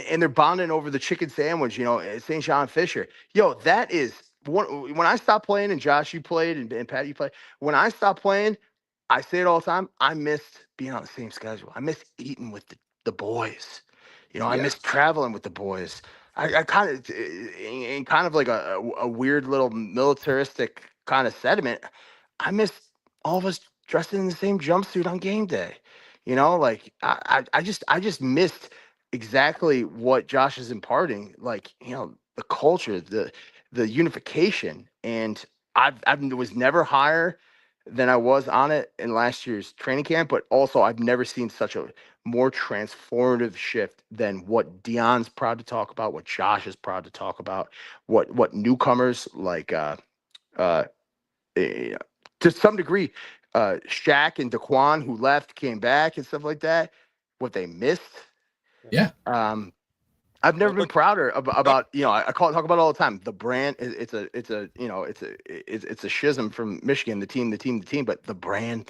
And they're bonding over the chicken sandwich, St. John Fisher. Yo, that is one. When I stopped playing, and Josh, you played, and Pat, you played. When I stopped playing, I say it all the time, I missed being on the same schedule. I miss eating with the boys. I miss traveling with the boys. I kind of, in kind of like a weird little militaristic kind of sentiment, I miss all of us dressed in the same jumpsuit on game day. I just missed exactly what Josh is imparting, like, the culture, the unification. And I was never higher than I was on it in last year's training camp, but also I've never seen such a more transformative shift than what Dion's proud to talk about, what Josh is proud to talk about, what newcomers like to some degree, Shaq and Daquan, who left, came back and stuff like that, what they missed. Yeah. I've never been prouder about I talk about it all the time. The brand, it's a schism from Michigan, the team, but the brand.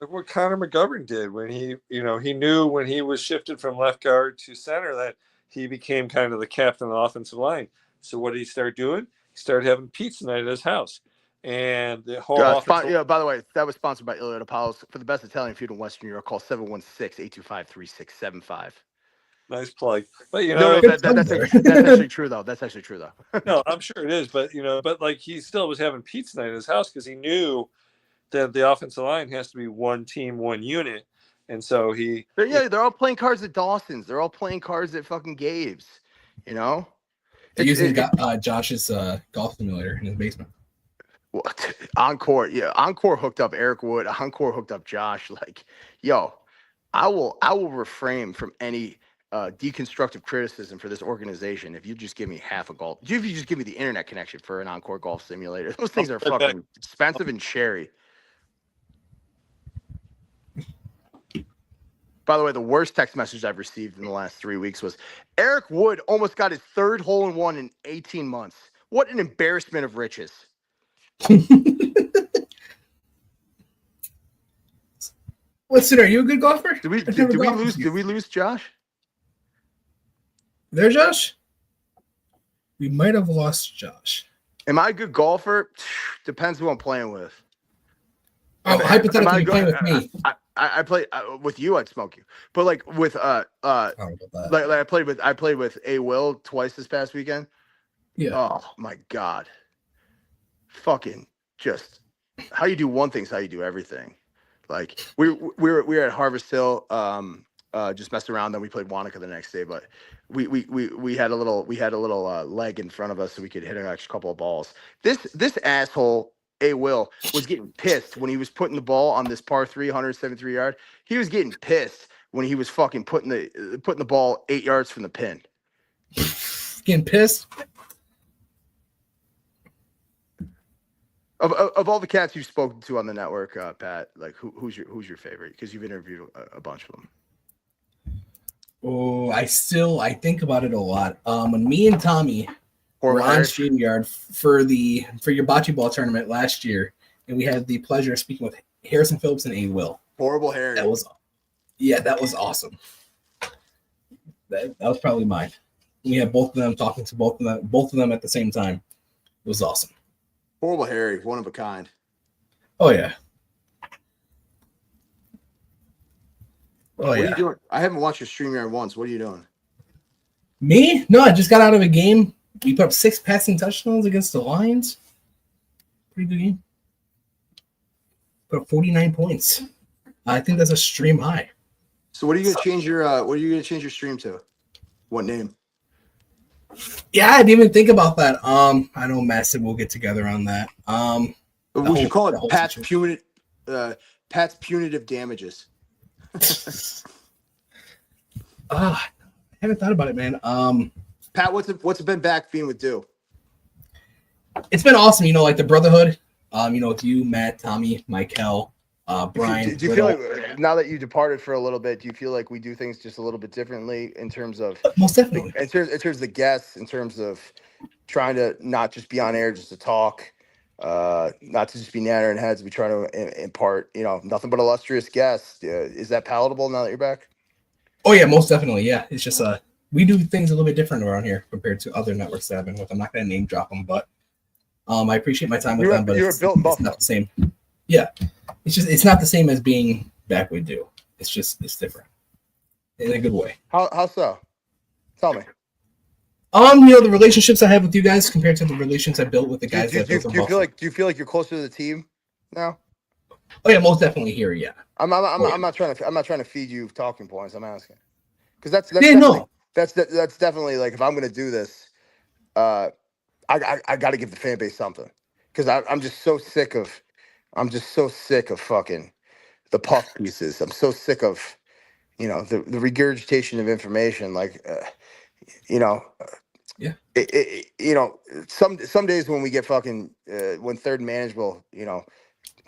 Look what Connor McGovern did when he knew when he was shifted from left guard to center that he became kind of the captain of the offensive line. So what did he start doing? He started having pizza night at his house. And the whole by the way, that was sponsored by Iliad Apollos. For the best Italian food in Western Europe, call 716-825-3675. Nice plug. But that's actually true though. That's actually true though. No, I'm sure it is, but like he still was having pizza night at his house because he knew that the offensive line has to be one team, one unit. And so they're all playing cards at Dawson's. They're all playing cards at fucking Gabe's. They usually got Josh's golf simulator in his basement. What? Encore, yeah. Encore hooked up Eric Wood. Encore hooked up Josh. Like, yo, I will refrain from any deconstructive criticism for this organization if you just give me half a golf. If you just give me the internet connection for an Encore golf simulator. Those things are fucking expensive and cherry. By the way, the worst text message I've received in the last 3 weeks was Eric Wood almost got his third hole-in-one in 18 months. What an embarrassment of riches. Listen, are you a good golfer? Did we lose Josh? There, Josh? We might have lost Josh. Am I a good golfer? Depends who I'm playing with. Oh, hypothetically, you're playing with me. I play with you. I'd smoke you. But like with like I played with A. Will twice this past weekend. Yeah. Oh my God. Fucking just how you do one thing is how you do everything. Like we were at Harvest Hill, just messed around. Then we played Wanaka the next day, but we had a little leg in front of us so we could hit an extra couple of balls. This asshole A. Will was getting pissed when he was putting the ball on this par 3, 173 yard. He was getting pissed when he was fucking putting the ball 8 yards from the pin. Getting pissed. Of all the cats you've spoken to on the network, Pat, like who's your favorite? Because you've interviewed a bunch of them. Oh, I think about it a lot. When me and Tommy were on StreamYard for your bocce ball tournament last year, and we had the pleasure of speaking with Harrison Phillips and A. Will. Horrible Harry. That was awesome. That was probably mine. We had both of them talking to both of them at the same time. It was awesome. Horrible Harry, one of a kind. Oh yeah. What are you doing? I haven't watched your StreamYard once. What are you doing? Me? No, I just got out of a game. We put up 6 passing touchdowns against the Lions. Pretty good game. Put up 49 points. I think that's a stream high. So what are you gonna change your stream to? What name? Yeah, I didn't even think about that. I know Massive will get together on that. We should call it Pat's punitive damages. I haven't thought about it, man. Pat, what's it been back being with Do? It's been awesome, like the brotherhood. With you, Matt, Tommy, Michael, Brian. Do you feel like now that you departed for a little bit, do you feel like we do things just a little bit differently in terms of most definitely in terms of the guests, in terms of trying to not just be on air just to talk, not to just be nattering heads, we try to impart, nothing but illustrious guests. Is that palatable now that you're back? Oh yeah, most definitely. Yeah, it's just we do things a little bit different around here compared to other networks that I've been with. I'm not gonna name drop them, but I appreciate my time with them. But it's not the same. Yeah, it's not the same as being back with Do. It's different in a good way. How so? Tell me. The relationships I have with you guys compared to the relations I built with the guys. Do you feel like you're closer to the team now? Oh yeah, most definitely here. Yeah. I'm not trying to feed you talking points. I'm asking because that's definitely like if I'm gonna do this, I got to give the fan base something because I'm just so sick of fucking the puff pieces. I'm so sick of the regurgitation of information. Like yeah. Some days when we get fucking when Third and Manageable,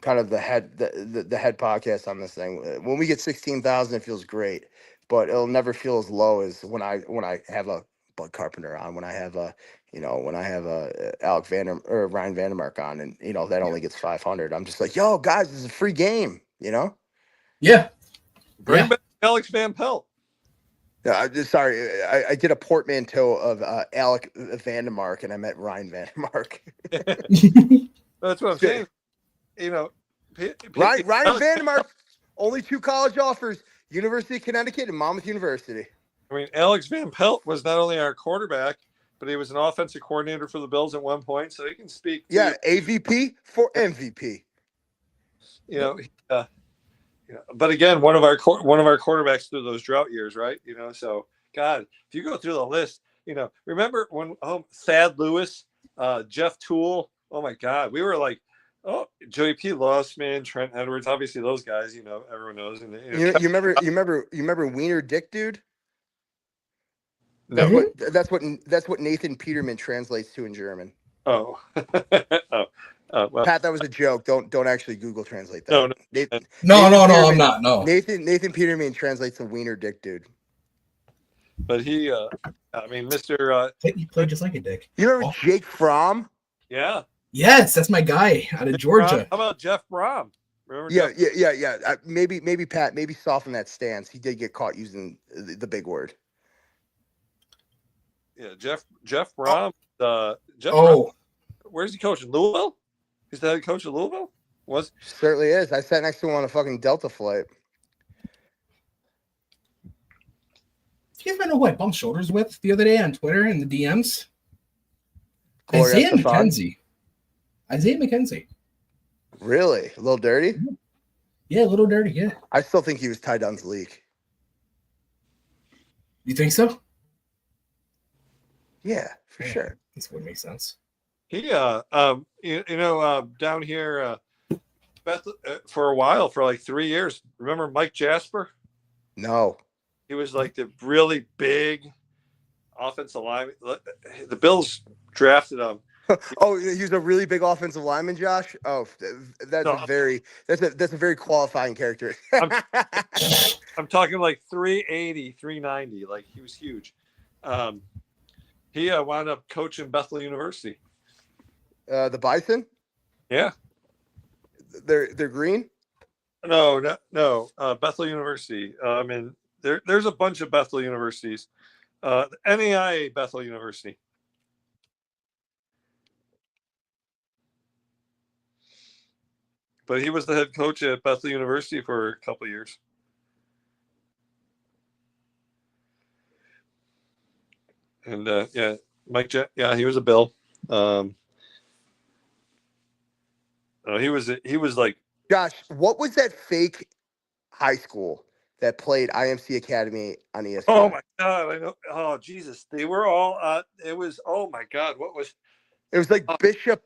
kind of the head podcast on this thing. When we get 16,000, it feels great, but it'll never feel as low as when I have a Bud Carpenter on, when I have a Ryan Vandermark on, and that only gets 500. I'm just like, yo, guys, this is a free game, Yeah. Bring back Alex Van Pelt. Sorry, I did a portmanteau of Alec Vandermark, and I met Ryan Vandermark. That's what I'm saying. Ryan Vandermark, only 2 college offers: University of Connecticut and Monmouth University. I mean, Alex Van Pelt was not only our quarterback, but he was an offensive coordinator for the Bills at one point, so he can speak. Yeah, AVP for MVP. But again, one of our quarterbacks through those drought years, right? So God, if you go through the list, remember when Thad Lewis, Jeff Toole. Oh my God, we were like, Joey P. Lossman, Trent Edwards, obviously those guys, everyone knows. And you remember Wiener Dick Dude? No. That's what Nathan Peterman translates to in German. Oh. Well, Pat, that was a joke. Don't actually Google translate that. No, no, I'm not. No. Nathan Peterman translates to Wiener Dick Dude. But he, Mr. He played just like a dick. You remember Jake Fromm? Yeah. Yes, that's my guy out of Georgia. How about Jeff Brom? Remember? Yeah. Maybe Pat, maybe soften that stance. He did get caught using the big word. Yeah, Jeff Brom. Brom, where's he coaching? Louisville? He's the head coach of Louisville? Certainly is. I sat next to him on a fucking Delta flight. Do you guys know who I bumped shoulders with the other day on Twitter in the DMs? Gloria Isaiah McKenzie. Really? A little dirty? Yeah, a little dirty, yeah. I still think he was Ty Dunn's league. You think so? Yeah, for sure. This would make sense. He, down here, for a while, for like 3 years. Remember Mike Jasper? No. He was like the really big offensive lineman. The Bills drafted him. Oh, he's a really big offensive lineman, Josh. Oh, that's No, a very qualifying character. I'm talking like 380, 390. Like he was huge. He wound up coaching Bethel University. The Bison? Yeah. They're green? No. Bethel University. I mean, there's a bunch of Bethel universities. NAIA Bethel University. But he was the head coach at Bethel University for a couple of years. And Mike, he was a Bill. He was like, Josh, what was that fake high school that played IMC Academy on ESPN? oh my God, I know. Oh Jesus, they were all. It was. Oh my God, what was? It was like Bishop.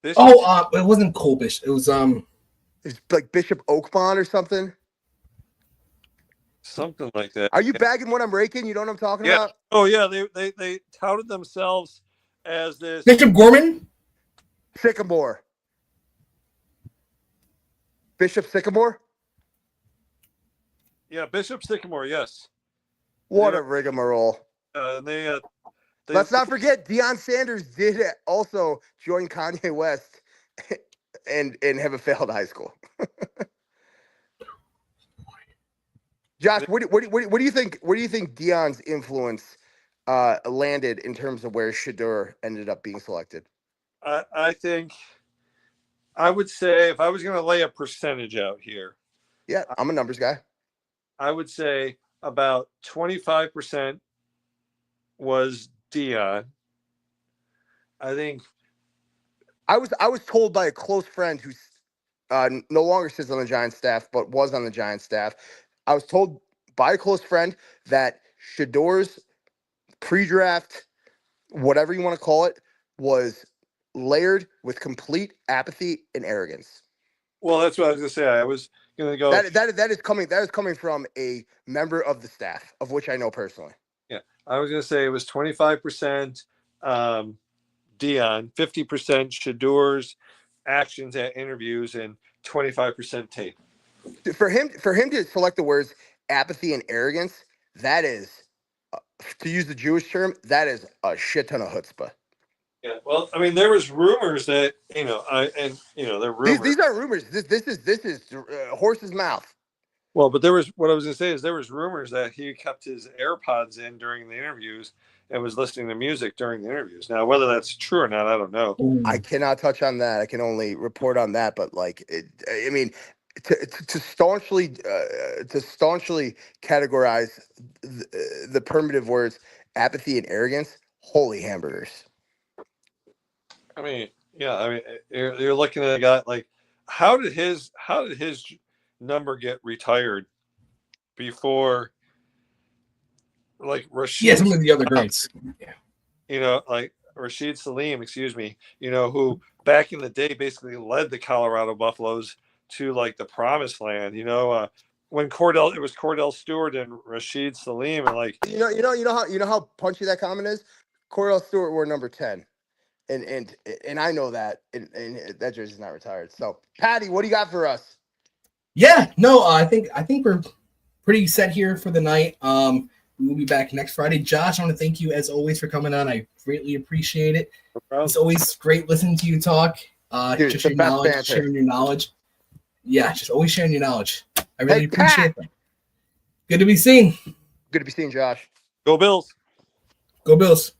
Bishop? It wasn't Colbish. It was It's like Bishop Oakmont or something. Something like that. Are you bagging what I'm raking? You know what I'm talking Yeah. about? Oh yeah, they touted themselves as this. Bishop Gorman. Sycamore. Bishop Sycamore? Yeah, Bishop Sycamore. Yes. What a rigmarole. They Let's not forget, Deion Sanders did also join Kanye West and have a failed high school. Josh, what do you think? Where do you think Deion's influence landed in terms of where Shedeur ended up being selected? I think I would say if I was going to lay a percentage out here. Yeah, I'm a numbers guy. I would say about 25% was Deion. I think I was told by a close friend who's no longer sits on the Giants staff, but was on the Giants staff. I was told by a close friend that Shedeur's pre-draft, whatever you want to call it, was layered with complete apathy and arrogance. Well, that's what I was going to say. I was going to go. That is coming from a member of the staff, of which I know personally. Yeah, I was going to say it was 25% Deion, 50% Shedeur's actions at interviews, and 25% tape. For him to select the words apathy and arrogance, that is, to use the Jewish term, that is a shit ton of chutzpah. Yeah, well, I mean, there was rumors that there were rumors. These aren't rumors. This is horse's mouth. Well, but what I was going to say is there was rumors that he kept his AirPods in during the interviews and was listening to music during the interviews. Now, whether that's true or not, I don't know. I cannot touch on that. I can only report on that. But to staunchly categorize the primitive words apathy and arrogance, holy hamburgers. I mean, you're looking at a guy like how did his number get retired before like Rashid? Yeah, some of the other greats. Yeah. Like Rashid Salim, who back in the day basically led the Colorado Buffaloes to like the promised land. When it was Cordell Stewart and Rashid Salim, and like you know how punchy that comment is. Cordell Stewart wore number 10. And I know that, and that jersey's not retired. So, Patty, what do you got for us? Yeah, no, I think we're pretty set here for the night. We will be back next Friday. Josh, I want to thank you as always for coming on. I greatly appreciate it. No It's always great listening to you talk. Dude, Just your knowledge, sharing your knowledge. Yeah, just always sharing your knowledge. I really appreciate that. Good to be seen. Good to be seen, Josh. Go Bills. Go Bills.